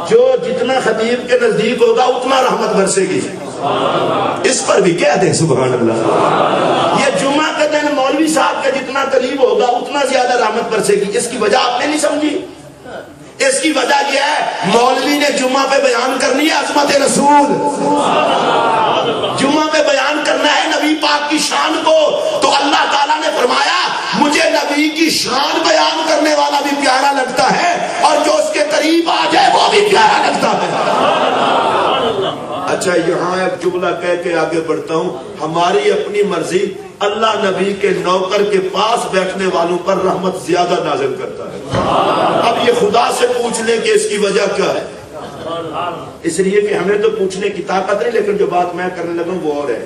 جو جتنا خطیب کے نزدیک ہوگا اتنا رحمت برسے گی. اس پر بھی کہہ دیں سبحان اللہ. یہ جمعہ کے دن مولوی صاحب کے جتنا قریب ہوگا اتنا زیادہ رحمت برسے گی. اس کی وجہ آپ نے نہیں سمجھی, کی وجہ یہ ہے مولوی نے جمعہ پہ بیان کرنی ہے عظمت رسول، جمعہ پہ بیان کرنا ہے نبی پاک کی شان کو، تو اللہ تعالیٰ نے فرمایا مجھے نبی کی شان بیان کرنے والا بھی پیارا لگتا ہے اور جو اس کے قریب آ جائے وہ بھی پیارا لگتا ہے۔ اچھا یہاں ایک جملہ کہہ کے آگے بڑھتا ہوں، ہماری اپنی مرضی اللہ نبی کے نوکر کے پاس بیٹھنے والوں پر رحمت زیادہ نازل کرتا ہے۔ اب یہ خدا سے پوچھ لیں کہ اس کی وجہ کیا ہے، اس لیے کہ ہمیں تو پوچھنے کی طاقت نہیں، لیکن جو بات میں کرنے لگا وہ اور ہے۔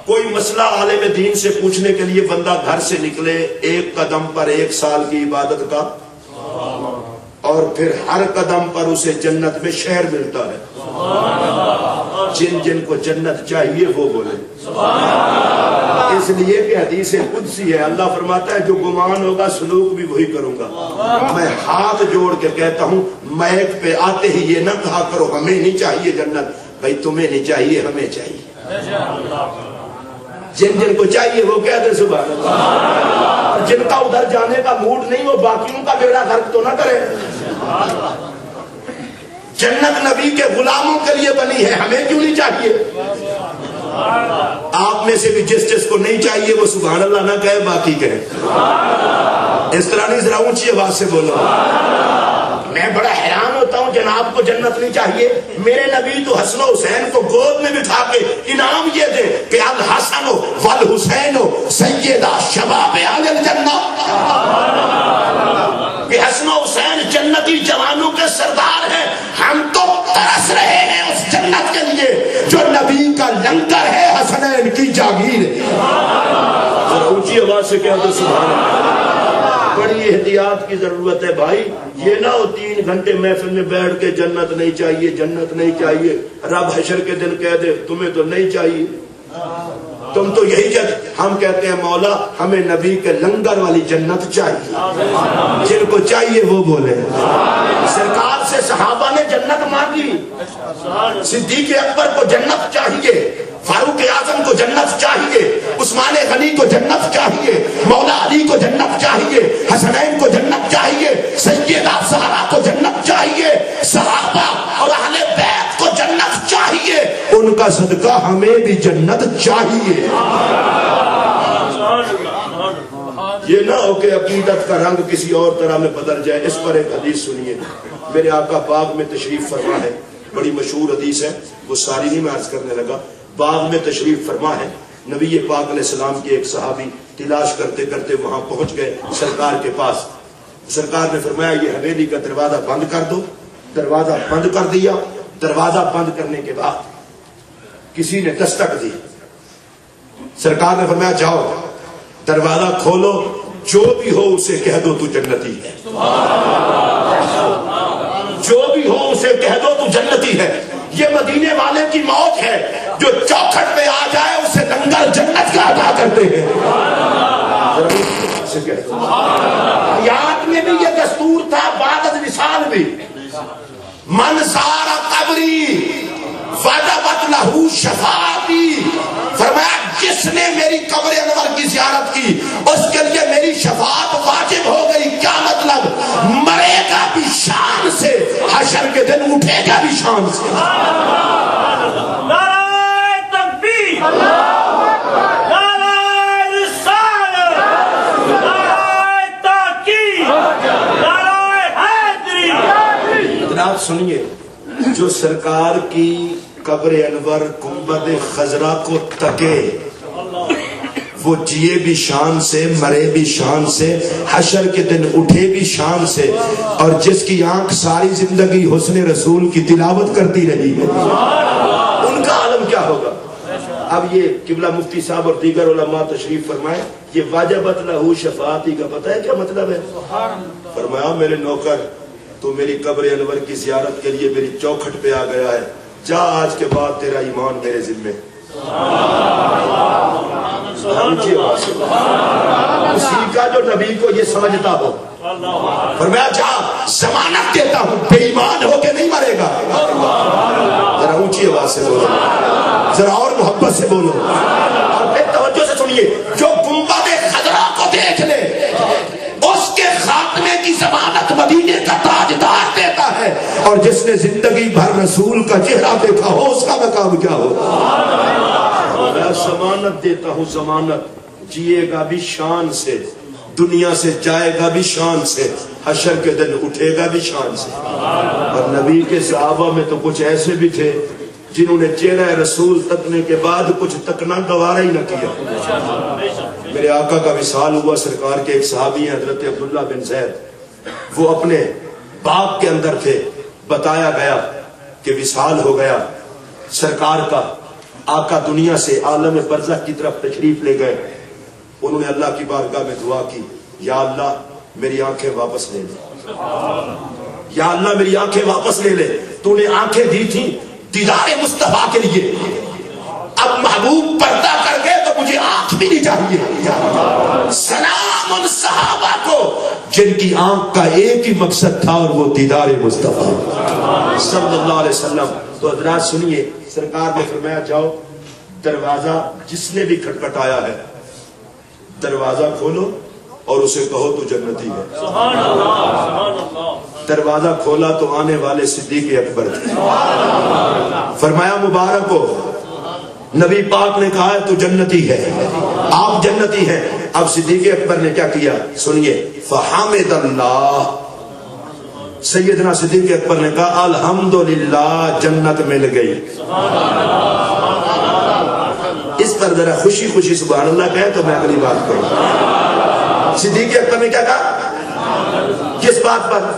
کوئی مسئلہ عالم دین سے پوچھنے کے لیے بندہ گھر سے نکلے، ایک قدم پر 1 سال کی عبادت کا، اور پھر ہر قدم پر اسے جنت میں شہر ملتا ہے۔ جن جن کو جنت چاہیے وہ بولے، اس لیے کہ حدیث قدسی ہے، اللہ فرماتا ہے جو گمان ہوگا سلوک بھی وہی کروں گا۔ میں ہاتھ جوڑ کے کہتا ہوں مہک پہ آتے ہی یہ نہ کہا کرو ہمیں نہیں چاہیے جنت، بھائی تمہیں نہیں چاہیے ہمیں چاہیے۔ جن جن کو چاہیے وہ کہتے سبحان اللہ، جن کا ادھر جانے کا موڈ نہیں وہ باقیوں کا بیڑا غرق تو نہ کرے۔ جنت نبی کے غلاموں کے لیے بنی ہے، ہمیں کیوں نہیں چاہیے؟ آپ میں سے بھی جس جس کو نہیں چاہیے وہ سبحان اللہ نہ کہے، باقی کہے۔ اس طرح نہیں، ذرا اونچی آواز سے بولو۔ میں بڑا حیران ہوتا ہوں جناب کو جنت نہیں چاہیے، میرے نبی تو حسن و حسین کو گود میں بٹھا کے انعام یہ دے کہ الحسن والحسین سیدہ شباب اہل الجنہ، کہ حسن و حسین جنتی جوانوں کے سردار ہیں، ہم تو ترس رہے ہیں اس جنت کے لیے جو نبی کا لنگر ہے، حسنین کی جاگیر ہے۔ ذرا اونچی آواز سے کہہ دو سبحان اللہ۔ بڑی احتیاط کی ضرورت ہے بھائی، یہ نہ ہو 3 گھنٹے محفل میں بیٹھ کے جنت نہیں چاہیے جنت نہیں چاہیے، رب حشر کے دن کہہ دے تمہیں تو نہیں چاہیے، تم تو یہی کہتے۔ ہم کہتے ہیں مولا ہمیں نبی کے لنگر والی جنت چاہیے، جن کو چاہیے وہ بولے۔ سرکار سے صحابہ نے جنت مانگی، صدیق اکبر کو جنت چاہیے، فاروق اعظم کو جنت چاہیے، عثمان غنی کو جنت چاہیے، مولا علی کو جنت چاہیے، حسنین کو جنت چاہیے، سیدہ زہرا کو جنت چاہیے، صحابہ اور اہل بیت کو جنت چاہیے، ان کا صدقہ ہمیں بھی جنت چاہیے۔ یہ نہ ہو کہ عقیدت کا رنگ کسی اور طرح میں بدل جائے۔ اس پر ایک حدیث سنیے، میرے آقا باغ میں تشریف فرما ہے، بڑی مشہور حدیث ہے، وہ ساری نہیں میں عرض کرنے لگا۔ باغ میں تشریف فرما ہے، نبی پاک علیہ السلام کے ایک صحابی تلاش کرتے کرتے وہاں پہنچ گئے سرکار کے پاس۔ سرکار نے فرمایا یہ حویلی کا دروازہ بند کر دو، دروازہ بند کر دیا۔ دروازہ بند کرنے کے بعد کسی نے دستک دی، سرکار نے فرمایا جاؤ دروازہ کھولو، جو بھی ہو اسے کہہ دو تو جنتی ہے، جو بھی ہو اسے کہہ دو تو جنتی ہے۔ یہ مدینے والے کی موت ہے، جو چوکھٹ پہ آ جائے اسے لنگر جنت کا ادا کرتے ہیں۔ حیات میں بھی یہ دستور تھا، بعد از وصال بھی، من زار قبری وجبت لہو شفاعتی، فرمایا جس نے میری قبر انور کی زیارت کی اس کے لیے میری شفاعت واجب ہو گئی۔ کیا مطلب؟ مرے گا بھی شان سے، حشر کے دن اٹھے گا بھی شان سے۔ نعرہ تکبیر، نعرہ رسالت، نعرہ تحقیق، نعرہ حیدری۔ حضرات سنیے، جو سرکار کی قبر انور گنبد خضرا کو تکے وہ جیے بھی شان سے، مرے بھی شان سے، حشر کے دن اٹھے بھی شان سے، اور جس کی آنکھ ساری زندگی حسن رسول کی تلاوت کرتی رہی ہے ان کا عالم کیا ہوگا۔ اب یہ قبلہ مفتی صاحب اور دیگر علماء تشریف فرمائے، یہ واجبت لہو شفاعتی کا پتہ ہے کیا مطلب ہے؟ فرمایا میرے نوکر تو میری قبر انور کی زیارت کے لیے میری چوکھٹ پہ آ گیا ہے، جا آج کے بعد تیرا ایمان میرے ذمے۔ اسی کا جو نبی کو یہ سمجھتا ہو، فرمایا جا ضمانت دیتا ہوں بے ایمان ہو کے نہیں مرے گا۔ ذرا اونچی آواز سے بولو، ذرا اور محبت سے بولو، اور پھر توجہ سے سنیے، جو گنبد خضرا کو دیکھ لے اس کے خاتمے کی ضمانت مدینے کا تاجدار اور جس نے زندگی بھر رسول کا چہرہ دیکھا ہو اس کا مقام کیا ہو؟ میں ضمانت دیتا ہوں، ضمانت، جیے گا بھی شان سے، دنیا سے جائے گا بھی شان سے، حشر کے دن اٹھے گا بھی شان سے۔ اور نبی کے صحابہ میں تو کچھ ایسے بھی تھے جنہوں نے چہرہ رسول تکنے کے بعد کچھ تکنا گوارا ہی نہ کیا۔ میرے آقا کا وصال ہوا، سرکار کے ایک صحابی ہیں حضرت عبداللہ بن زید، وہ اپنے باغ کے اندر تھے، بتایا گیا کہ وصال ہو گیا سرکار کا، آقا دنیا سے عالم برزخ کی طرف تشریف لے گئے۔ انہوں نے اللہ کی بارگاہ میں دعا کی، یا اللہ میری آنکھیں واپس لے لے، یا اللہ میری آنکھیں واپس لے لے، تو نے آنکھیں دی تھی دیدار مصطفیٰ کے لیے، اب محبوب پردہ کر گئے تو مجھے آنکھ بھی نہیں چاہیے۔ سلام ان صحابہ کو جن کی آنکھ کا ایک ہی مقصد تھا اور وہ دیدار مصطفیٰ صلی اللہ علیہ وسلم۔ تو حضرات سنیے، سرکار نے فرمایا جاؤ دروازہ جس نے بھی کھٹکھٹایا ہے دروازہ کھولو اور اسے کہو تو جنتی ہے۔ سبحان اللہ، سبحان اللہ۔ دروازہ کھولا تو آنے والے صدیق اکبر تھے، فرمایا مبارک ہو، نبی پاک نے کہا ہے تو جنتی ہے، آپ جنتی ہیں۔ اب صدیق اکبر نے کیا کیا سنیے، فحمد اللہ، سیدنا صدیق اکبر نے کہا الحمدللہ جنت مل گئی۔ اس پر ذرا خوشی خوشی سبحان اللہ کہے تو میں اگلی بات کروں۔ صدیق اکبر نے کیا کہا، کس بات پر؟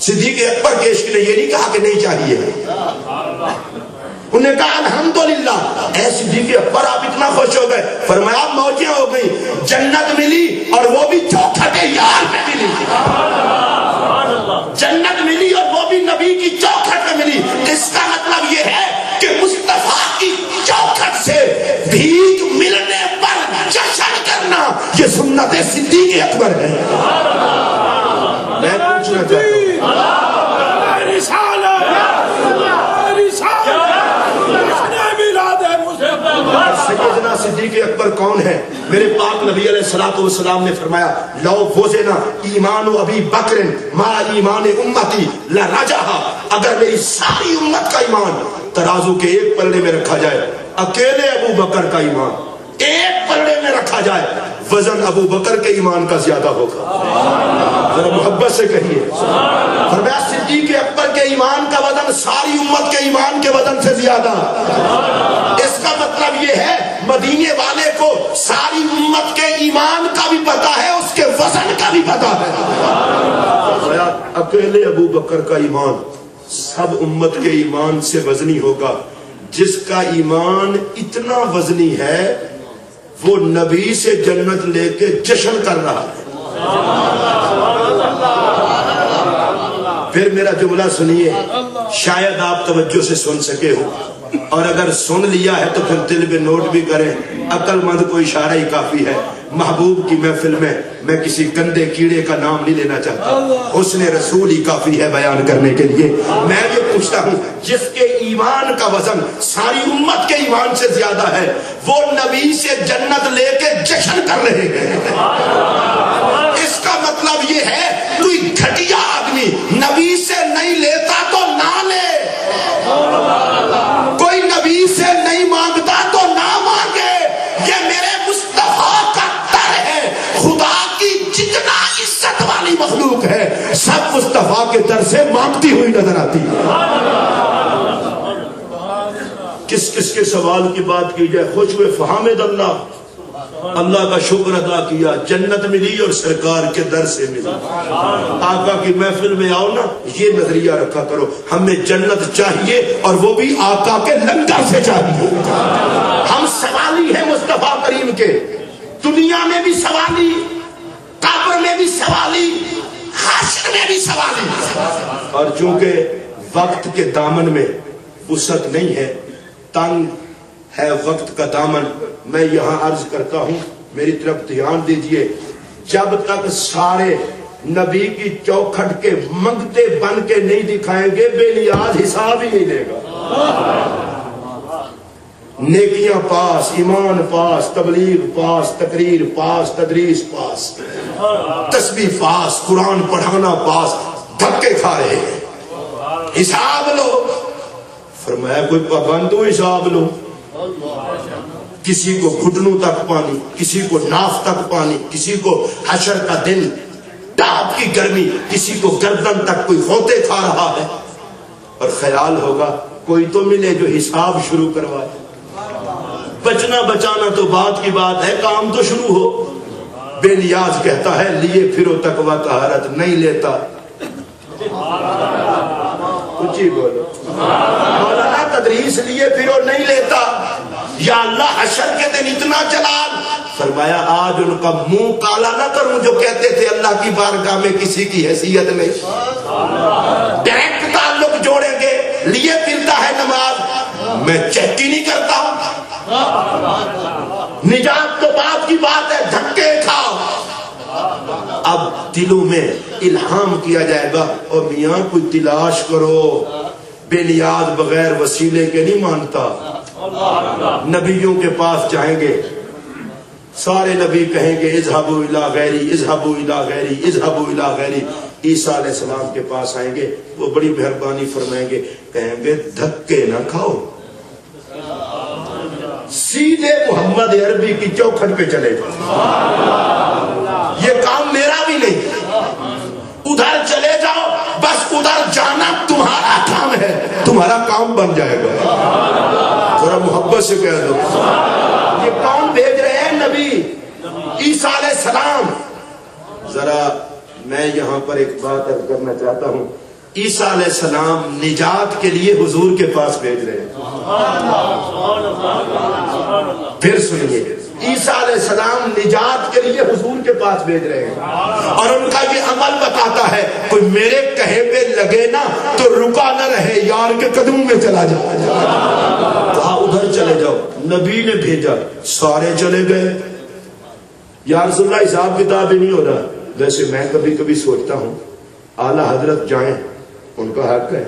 صدیق اکبر کے عشق نے یہ نہیں کہا کہ نہیں چاہیے، انہوں نے کہا الحمدللہ۔ اے صدیق اکبر آپ اتنا خوش ہو گئے، فرمایا موجیں ہو گئی، جنت ملی اور وہ بھی چوکھٹ یار میں ملی، جنت ملی اور وہ بھی نبی کی چوکھٹ میں ملی۔ اس کا مطلب یہ ہے کہ مصطفیٰ کی چوکھٹ سے بھیک ملنے پر جشن کرنا یہ سنت صدیق اکبر ہے۔ میں پوچھنا چاہتا ہوں سیدنا صدیق اکبر کون ہے؟ میرے پاک نبی علیہ الصلوۃ والسلام نے فرمایا لو وزنا ایمان ابی بکر ما ایمان امتی لرجح، اگر میری ساری امت کا ایمان ترازو کے ایک پلڑے میں رکھا جائے، اکیلے ابو بکر کا ایمان ایک پلڑے میں رکھا جائے، وزن ابو بکر کے ایمان کا زیادہ ہوگا۔ ذرا محبت سے کہیے، فرمایا صدیق اکبر کے ایمان کا وزن ساری امت کے ایمان کے وزن سے زیادہ۔ اس کا مطلب یہ ہے مدینے والے کو ساری امت کے ایمان کا بھی پتا ہے، اس کے وزن کا بھی پتا ہے۔ اکیلے ابو بکر کا ایمان سب امت کے ایمان سے وزنی ہوگا۔ جس کا ایمان اتنا وزنی ہے وہ نبی سے جنت لے کے جشن کر رہا ہے۔ پھر میرا جملہ سنیے، شاید آپ توجہ سے سن سکے ہو، اور اگر سن لیا ہے تو پھر دل میں نوٹ بھی کریں، عقل مند کو اشارہ ہی کافی ہے۔ محبوب کی محفل میں کسی گندے کیڑے کا نام نہیں لینا چاہتا، حسن رسول ہی کافی ہے بیان کرنے کے لیے۔ میں یہ پوچھتا ہوں جس کے ایمان کا وزن ساری امت کے ایمان سے زیادہ ہے وہ نبی سے جنت لے کے جشن کر رہے ہیں، اس کا مطلب یہ ہے کوئی گھٹیا آدمی نبی سے نہیں لیتا تو نہ لے، کوئی نبی سے نہیں مانگتا تو نہ مانگے۔ یہ میرے مصطفیٰ کا در ہے، خدا کی جتنا عزت والی مخلوق ہے سب مصطفیٰ کے در سے مانگتی ہوئی نظر آتی ہے۔ کس کس کے سوال کی بات کی جائے، خوش ہوئے فحمد اللہ، اللہ کا شکر ادا کیا، جنت ملی اور سرکار کے در سے ملی۔ آقا کی محفل میں آؤ نا، یہ نظریہ رکھا کرو ہمیں جنت چاہیے اور وہ بھی آقا کے لنگر سے چاہیے۔ ہم سوالی ہیں مصطفیٰ کریم کے، دنیا میں بھی سوالی، قبر میں بھی سوالی، حشر میں بھی سوالی۔ اور چونکہ وقت کے دامن میں وسعت نہیں ہے، تنگ ہے وقت کا دامن، میں یہاں عرض کرتا ہوں میری طرف دھیان دیجئے، جب تک سارے نبی کی چوکھٹ کے منگتے بن کے نہیں دکھائیں گے بے نیاز حساب ہی نہیں دے گا۔ نیکیاں پاس، ایمان پاس، تبلیغ پاس، تقریر پاس، تدریس پاس، تسبیح پاس، قرآن پڑھانا پاس، دھکے کھا رہے ہیں، حساب لو۔ فرمایا کوئی پابند ہو، حساب لو۔ کسی کو گھٹنوں تک پانی، کسی کو ناف تک پانی، کسی کو حشر کا دن ٹاپ کی گرمی، کسی کو گردن تک کوئی ہوتے کھا رہا ہے، اور خیال ہوگا کوئی تو ملے جو حساب شروع کروائے۔ بچنا بچانا تو بات کی بات ہے، کام تو شروع ہو۔ بے نیاز کہتا ہے لیے پھرو تقوی طہارت، نہیں لیتا کچھ ہی بولو۔ مولانا تدریس لیے پھرو نہیں لیتا، یا اللہ حشر کے دن اتنا جلال۔ فرمایا آج ان کا منہ کالا نہ کروں جو کہتے تھے اللہ کی بارگاہ میں کسی کی حیثیت نہیں۔ ڈائریکٹ تعلق جوڑیں گے، لیے پھرتا ہے نماز، میں چیک ہی نہیں کرتا۔ نجات تو بات کی بات ہے، دھکے کھاؤ۔ اب دلوں میں الہام کیا جائے گا، اور میاں کوئی تلاش کرو، بے نیاز بغیر وسیلے کے نہیں مانتا۔ نبیوں کے پاس جائیں گے، سارے نبی کہیں گے اذهبوا الى غیری، اذهبوا الى غیری، اذهبوا الى غیری۔ عیسیٰ علیہ السلام کے پاس آئیں گے، وہ بڑی مہربانی فرمائیں گے، کہیں گے دھکے نہ کھاؤ، سیدھے محمد عربی کی چوکھٹ پہ چلے جاؤ، یہ کام میرا بھی نہیں، ادھر چلے جاؤ، بس ادھر جانا تمہارا کام ہے، تمہارا کام بن جائے گا۔ ذرا محبت سے کہہ دو، یہ کون بھیج رہے ہیں؟ نبی عیسیٰ علیہ السلام۔ ذرا میں یہاں پر ایک بات عرض کرنا چاہتا ہوں، عیسیٰ علیہ السلام نجات کے لیے حضور کے پاس بھیج رہے ہیں۔ پھر سنیے، عیسیٰ علیہ السلام نجات کے لیے حضور کے پاس بھیج رہے ہیں، اور ان کا یہ عمل بتاتا ہے کوئی میرے کہے پہ لگے نا تو رکا نہ رہے، یار کے قدموں میں چلا جائے، کہا ادھر چلے جاؤ۔ نبی نے بھیجا، سارے چلے گئے۔ یا رسول اللہ حساب کتاب ہی نہیں ہو رہا۔ ویسے میں کبھی کبھی سوچتا ہوں اعلیٰ حضرت جائیں، ان کا حق ہے،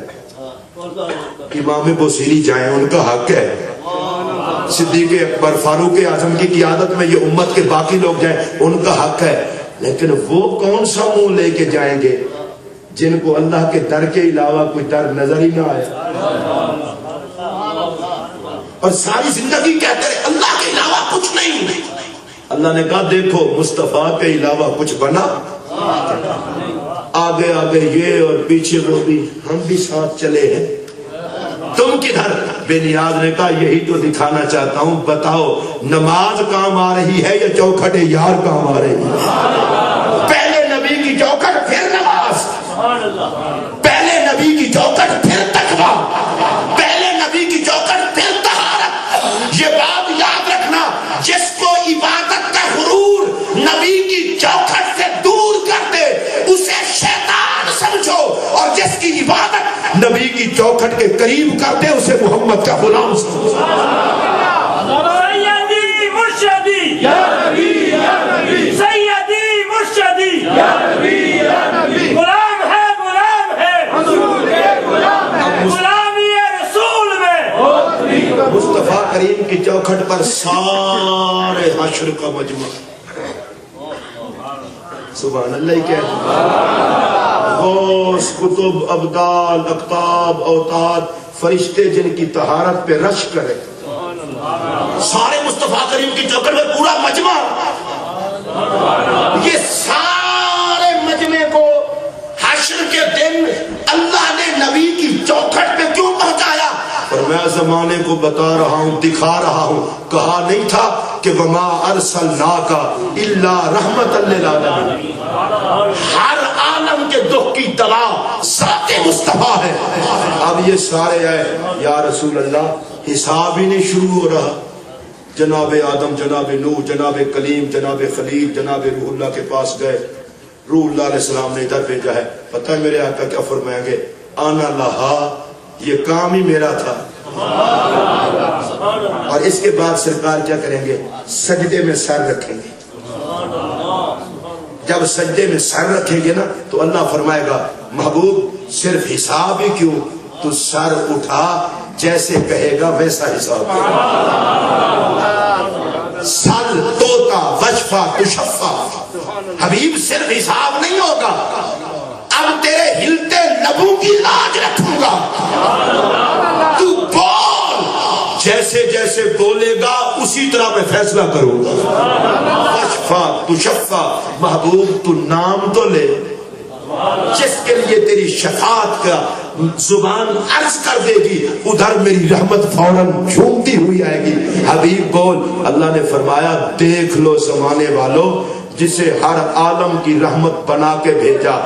امام بوسیری جائیں، ان کا حق ہے، صدیق اکبر فاروق اعظم کی قیادت میں یہ امت کے باقی لوگ جائیں، ان کا حق ہے، لیکن وہ کون سا منہ لے کے جائیں گے جن کو اللہ کے در کے علاوہ کوئی در نظر ہی نہ آئے، اور ساری زندگی کہتے رہے اللہ کے علاوہ کچھ نہیں۔ اللہ نے کہا دیکھو مصطفیٰ کے علاوہ کچھ بنا، آگے آگے یہ اور پیچھے وہ بھی، ہم بھی ساتھ چلے ہیں، تم کدھر؟ بے نیاز نے کہا یہی تو دکھانا چاہتا ہوں، بتاؤ نماز کام آ رہی ہے یا چوکھٹ یار کام آ رہی ہے؟ پہلے نبی کی چوکھٹ پھر نماز، پہلے نبی کی چوکھٹ پھر تقویٰ، پہلے نبی کی چوکھٹ پھر طہارت۔ یہ بات یاد رکھنا، جس کو عبادت کا غرور نبی کی چوکھٹ سے دور کر دے اسے شیطان سمجھو، اور جس کی عبادت نبی کی چوکھٹ کے قریب کر دے اسے محمد کا غلام سمجھو۔ سیدی مرشدی یا نبی یا نبی، سیدی مرشدی یا نبی یا نبی، غلام ہے غلام ہے حضور کے غلام ہے، غلامی رسول میں۔ مصطفیٰ کریم کی چوکھٹ پر سارے حشر کا مجمع، سبحان اللہ کہہ، غوث کتب ابدال اقطاب اوتاد فرشتے جن کی طہارت پہ رش کرے، سارے مصطفیٰ کریم کی چوکھٹ میں پورا مجمع، یہ سارے مجمع کو حشر کے دن اللہ نے نبی کی چوکھٹ پہ کیوں پہنچایا؟ اور میں زمانے کو بتا رہا ہوں، دکھا رہا ہوں، کہا نہیں تھا کہ وما ارسلناک الا رحمت للعالمین، ہر عالم کے دکھ کی دوا ذات مصطفیٰ ہے۔ اب یہ سارے آئے، یا رسول اللہ حساب ہی نہیں شروع ہو رہا، جناب آدم، جناب نوح، جناب کلیم، جناب خلیل، جناب روح اللہ کے پاس گئے، روح اللہ علیہ السلام نے ادھر بھیجا ہے، پتہ ہے میرے آقا کیا فرمائیں گے؟ آنا لہا، یہ کام ہی میرا تھا۔ اور اس کے بعد سرکار کیا کریں گے؟ سجدے میں سر رکھیں گے، جب سجدے میں سر رکھیں گے نا تو اللہ فرمائے گا محبوب صرف حساب ہی کیوں، تو سر اٹھا، جیسے کہے گا ویسا حساب، سل توتا وشفا تشفا، حبیب صرف حساب نہیں ہوگا، اب تیرے ہلتے لبوں کی لاج رکھوں گا، تو بول، جیسے جیسے بولے گا اسی طرح میں فیصلہ کروں گا۔ وشفا تو شفا، محبوب تو نام تو لے، جس کے لیے تیری شفاعت کا زبان عرض کر دے گی ادھر میری رحمت فوراً جھومتی ہوئی آئے گی۔ حبیب بول، اللہ نے فرمایا دیکھ لو زمانے والوں، جسے ہر عالم کی رحمت بنا کے بھیجا،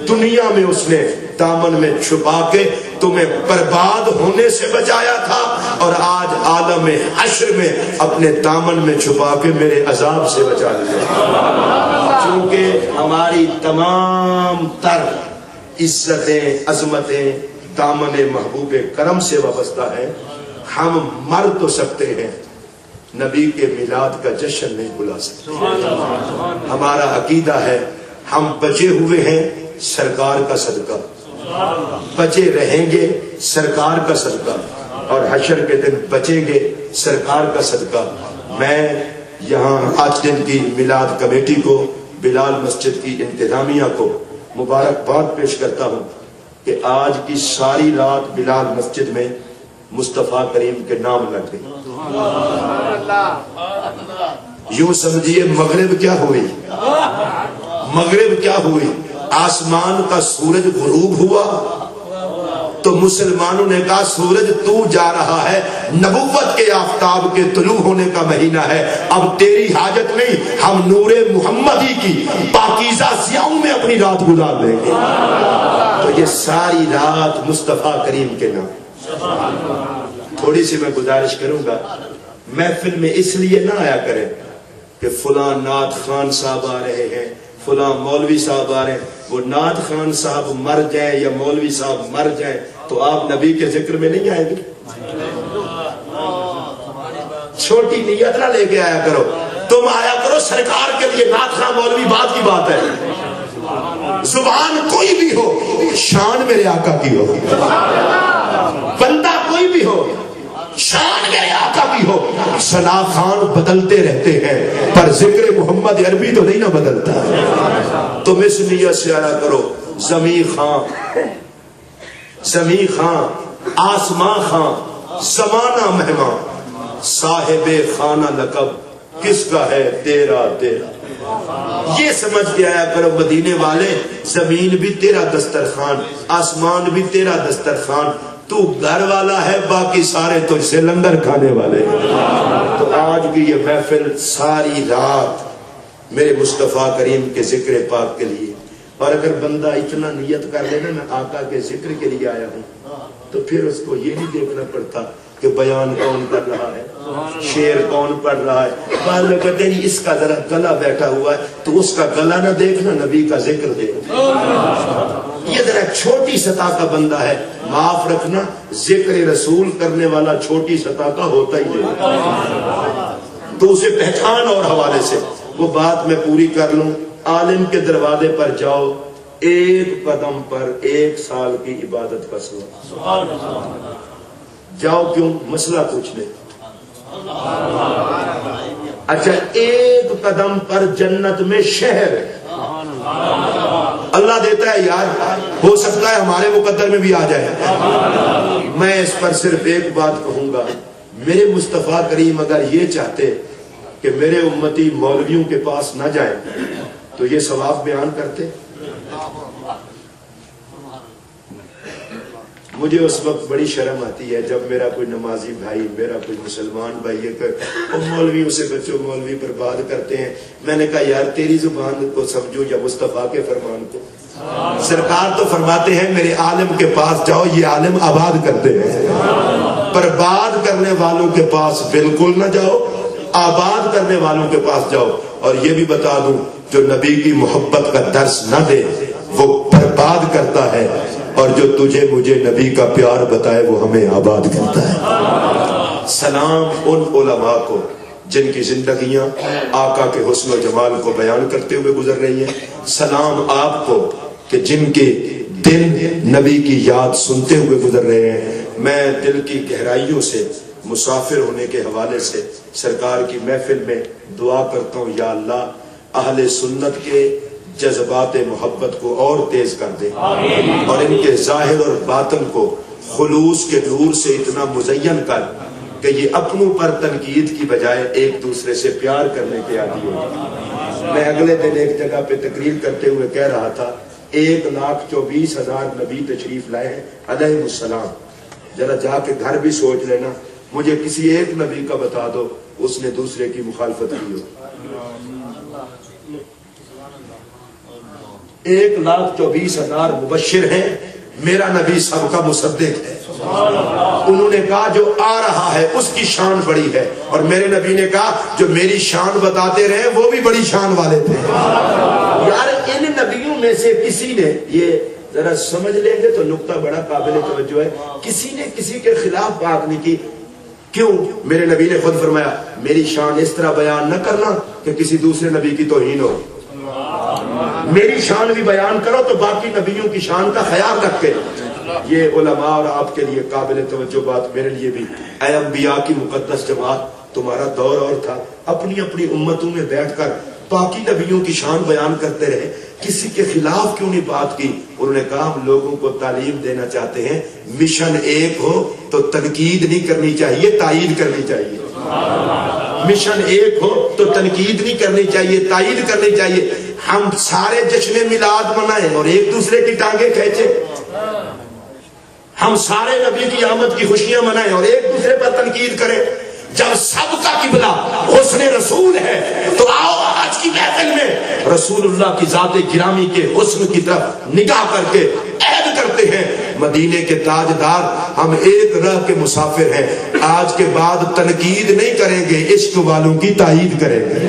دنیا میں اس نے دامن میں چھپا کے تمہیں برباد ہونے سے بچایا تھا، اور آج عالم حشر میں اپنے دامن میں چھپا کے میرے عذاب سے بچا لیا۔ چونکہ ہماری تمام تر عزتیں عظمتیں دامن محبوب کرم سے وابستہ ہیں، ہم مر تو سکتے ہیں، نبی کے میلاد کا جشن نہیں بلا سکتے۔ ہمارا عقیدہ ہے ہم بچے ہوئے ہیں سرکار کا صدقہ، بچے رہیں گے سرکار کا صدقہ، اور حشر کے دن بچیں گے سرکار کا صدقہ۔ میں یہاں آج دن کی میلاد کمیٹی کو، بلال مسجد کی انتظامیہ کو مبارکباد پیش کرتا ہوں کہ آج کی ساری رات بلال مسجد میں مصطفیٰ کریم کے نام لگ گئی۔ یوں سمجھیے مغرب کیا ہوئی، مغرب کیا ہوئی، آسمان کا سورج غروب ہوا تو مسلمانوں نے کہا سورج تو جا رہا ہے، نبوت کے آفتاب کے طلوع ہونے کا مہینہ ہے، اب تیری حاجت نہیں، ہم نور محمدی کی پاکیزہ ضیاؤں میں اپنی رات گزار دیں گے۔ تو یہ ساری رات مصطفیٰ کریم کے نام۔ تھوڑی سی میں گزارش کروں گا، محفل میں اس لیے نہ آیا کریں کہ فلاں نعت خان صاحب آ رہے ہیں، فلاں مولوی صاحب آ رہے ہیں۔ وہ نعت خان صاحب مر جائیں یا مولوی صاحب مر جائیں تو آپ نبی کے ذکر میں نہیں آئیں گے۔ چھوٹی نیت نہ لے کے آیا کرو، تم آیا کرو سرکار کے لیے۔ نعت خان مولوی بات کی بات ہے، زبان کوئی بھی ہو، شان میرے آقا کی ہو، بندہ کوئی بھی ہو، شان میرے آقا بھی ہو۔ ثنا خان بدلتے رہتے ہیں پر ذکر محمد عربی تو نہیں نہ بدلتا۔ تم اس نیت سے آیا کرو، زمیں خان، زمیں خان، آسمان خان، زمانہ مہمان، صاحب خانہ لقب کس کا ہے؟ تیرا تیرا۔ یہ سمجھ کے آیا کرو مدینے والے، زمین بھی تیرا دسترخوان، آسمان بھی تیرا دسترخوان، تو گھر والا ہے، باقی سارے تجھ سے لنگر کھانے والے ہیں۔ تو آج کی یہ محفل ساری رات میرے مصطفیٰ کریم کے ذکر پاک کے لیے، اور اگر بندہ اتنا نیت کر لینا میں آقا کے ذکر کے لیے آیا ہوں، تو پھر اس کو یہ نہیں دیکھنا پڑتا کہ بیان کون کر رہا ہے، شعر کون پڑھ رہا ہے۔ بعض لوگ کہتے ہیں اس کا ذرا گلا بیٹھا ہوا ہے، تو اس کا گلا نہ دیکھنا، نبی کا ذکر دیکھ۔ یہ ذرا چھوٹی سطح کا بندہ ہے، معاف رکھنا، ذکر رسول کرنے والا چھوٹی سطح کا ہوتا ہی نہیں، تو اسے پہچان اور حوالے سے وہ بات میں پوری کر لوں۔ عالم کے دروازے پر جاؤ، ایک قدم پر 1 سال کی عبادت کا ثواب۔ جاؤ کیوں؟ مسئلہ پوچھنے۔ اچھا، 1 قدم پر جنت میں شہر ہے، اللہ دیتا ہے یار، ہو سکتا ہے ہمارے مقدر میں بھی آ جائے۔ میں اس پر صرف ایک بات کہوں گا، میرے مصطفیٰ کریم اگر یہ چاہتے کہ میرے امتی مولویوں کے پاس نہ جائیں تو یہ ثواب بیان کرتے؟ مجھے اس وقت بڑی شرم آتی ہے جب میرا کوئی نمازی بھائی، میرا کوئی مسلمان بھائی یہ کہ مولویوں سے بچوں، مولوی برباد کرتے ہیں۔ میں نے کہا یار تیری زبان کو سمجھو یا مصطفیٰ کے فرمان کو۔ سرکار تو فرماتے ہیں میرے عالم کے پاس جاؤ، یہ عالم آباد کرتے ہیں، برباد کرنے والوں کے پاس بالکل نہ جاؤ، آباد کرنے والوں کے پاس جاؤ۔ اور یہ بھی بتا دوں، جو نبی کی محبت کا درس نہ دے وہ برباد کرتا ہے، اور جو تجھے مجھے نبی کا پیار بتائے وہ ہمیں آباد کرتا ہے۔ سلام ان علماء کو جن کی زندگیاں آقا کے حسن و جمال کو بیان کرتے ہوئے گزر رہی ہیں۔ سلام آپ کو کہ جن کے دن نبی کی یاد سنتے ہوئے گزر رہے ہیں۔ میں دل کی گہرائیوں سے مسافر ہونے کے حوالے سے سرکار کی محفل میں دعا کرتا ہوں، یا اللہ اہل سنت کے جذبات محبت کو اور تیز کر دے اور ان کے ظاہر اور باطن کو خلوص کے نور سے اتنا مزین کر کہ یہ اپنوں پر تنقید کی بجائے ایک دوسرے سے پیار کرنے کے عادی ہو جائے۔ میں اگلے دن ایک جگہ پہ تقریر کرتے ہوئے کہہ رہا تھا 1,24,000 نبی تشریف لائے ہیں علیہ السلام، ذرا جا کے گھر بھی سوچ لینا، مجھے کسی ایک نبی کا بتا دو اس نے دوسرے کی مخالفت کی ہو۔ 1,24,000 مبشر ہیں، میرا نبی سب کا مصدق ہے۔ انہوں نے کہا جو آ رہا ہے اس کی شان بڑی ہے، اور میرے نبی نے کہا جو میری شان بتاتے رہے وہ بھی بڑی شان والے تھے۔ یار ان نبیوں میں سے کسی نے، یہ ذرا سمجھ لیں گے تو نقطہ بڑا قابل توجہ ہے، کسی نے کسی کے خلاف بات نہیں کی۔ کیوں؟ میرے نبی نے خود فرمایا میری شان اس طرح بیان نہ کرنا کہ کسی دوسرے نبی کی توہین ہو، میری شان بھی بیان کرو تو باقی نبیوں کی شان کا خیال رکھ کے۔ یہ علماء اور آپ کے لیے قابل توجہ بات، میرے لیے بھی، اے انبیاء کی مقدس جماعت، تمہارا دور اور تھا، اپنی اپنی امتوں میں بیٹھ کر باقی نبیوں کی شان بیان کرتے رہے، کسی کے خلاف کیوں نہیں بات کی؟ انہوں نے کہا ہم لوگوں کو تعلیم دینا چاہتے ہیں، مشن ایک ہو تو تنقید نہیں کرنی چاہیے، تائید کرنی چاہیے۔ مشن ایک ہو تو تنقید نہیں کرنی چاہیے، تائید کرنی چاہیے۔ ہم سارے جشن میلاد منائیں اور ایک دوسرے کی ٹانگیں کھینچیں، ہم سارے نبی کی آمد کی خوشیاں منائیں اور ایک دوسرے پر تنقید کریں۔ جب سب کا قبلہ حسن رسول ہے تو آؤ آج کی محفل میں رسول اللہ کی ذات گرامی کے حسن کی طرف نگاہ کر کے عہد کرتے ہیں، مدینے کے تاجدار ہم ایک راہ کے مسافر ہیں، آج کے بعد تنقید نہیں کریں گے، عشق والوں کی تائید کریں گے۔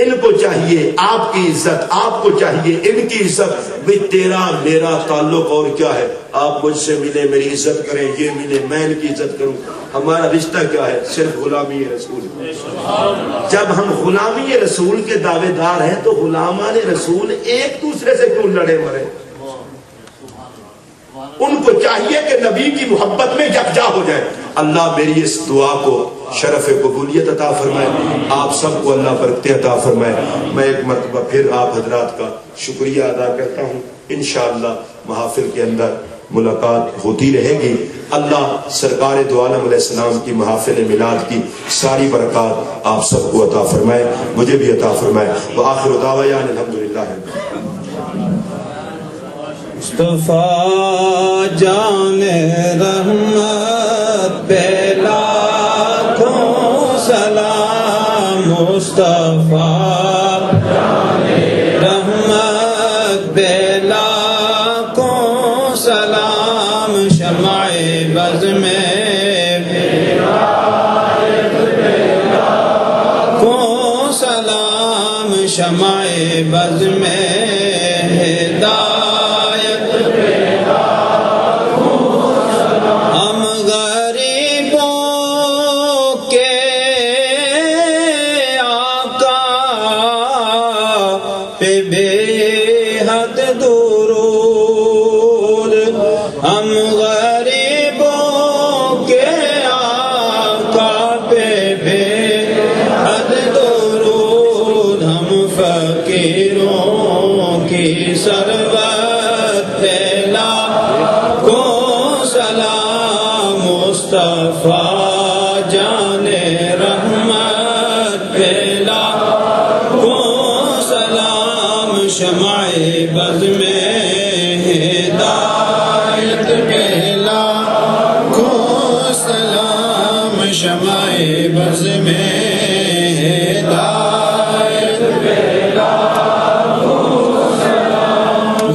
ان کو چاہیے آپ کی عزت، آپ کو چاہیے ان کی عزت۔ بھئی تیرا میرا تعلق اور کیا ہے؟ آپ مجھ سے ملے میری عزت کریں، یہ ملے میں ان کی عزت کروں، ہمارا رشتہ کیا ہے؟ صرف غلامی رسول۔ جب ہم غلامی رسول کے دعوے دار ہیں تو غلامان رسول ایک دوسرے سے کیوں لڑے مرے؟ ان کو چاہیے کہ نبی کی محبت میں یکجا ہو جائے۔ اللہ میری اس دعا کو شرف قبولیت عطا فرمائے، آپ سب کو اللہ برکتیں عطا فرمائے۔ میں ایک مرتبہ پھر آپ حضرات کا شکریہ ادا کرتا ہوں، انشاءاللہ محافل کے اندر ملاقات ہوتی رہے گی۔ اللہ سرکار دو عالم علیہ السلام کی محافل میلاد کی ساری برکات آپ سب کو عطا فرمائے، مجھے بھی عطا فرمائے۔ وآخر دعوانا الحمدللہ۔ مصطفیٰ جان رحمت پہ لاکھوں سلام، مصطفیٰ جان رحمت پہ لاکھوں سلام، شمع بز میں لاکھوں سلام، شمع بز میں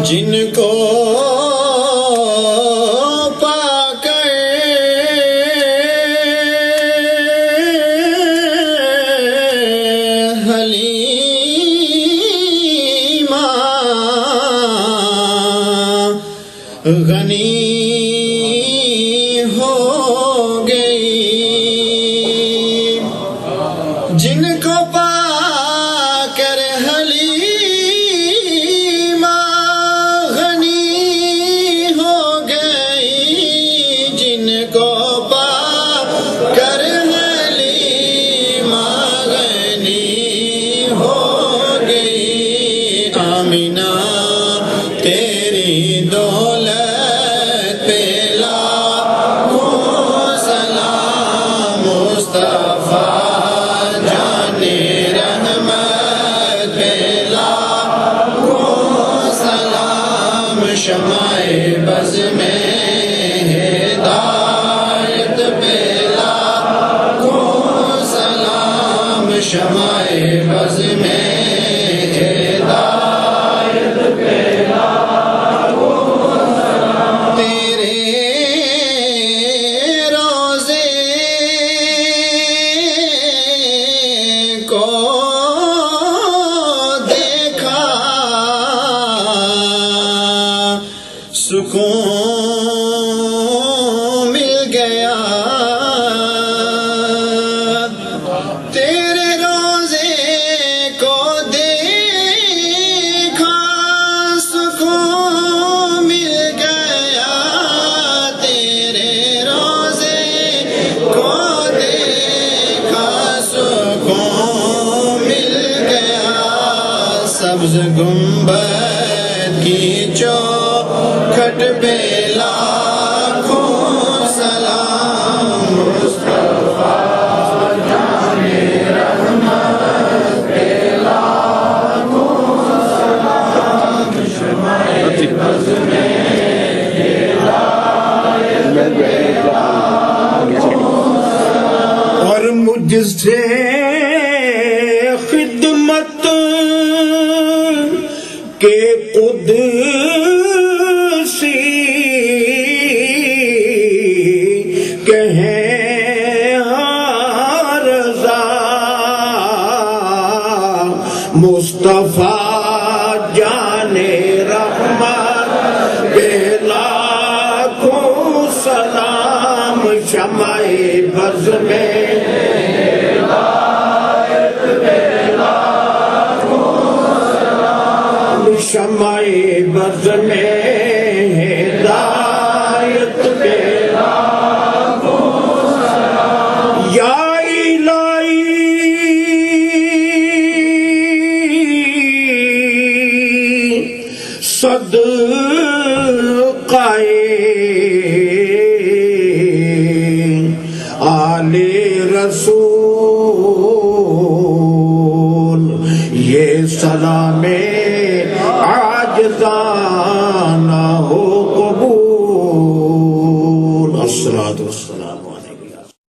جن کو پا کر حلیمہ آمینہ تیری دولت پہ لاکھوں سلام مصطفیٰ جان رحمت پہ لاکھوں سلام شمع بز میں ہدایت پہ لاکھوں سلام شمع بز میں سکون مل گیا تیرے روزے کو دیکھا سکون مل گیا تیرے روزے کو دیکھا سکون مل گیا سبز گنبد کی چوکھٹ پہ لاکھوں سلام مصطفیٰ جان رحمت پہ لاکھوں سلام شمع بز میں ہدایت پہ لاکھوں سلام اور مجھ سے خدمت کے قدسی کہیں رضا مصطفیٰ جان رحمت پہ لاکھوں سلام شمع بز میں شمع بز میں ہدایت پہ لاکھوں سلام یا الہی صدقہ آل رسول یہ سلام عاجزانہ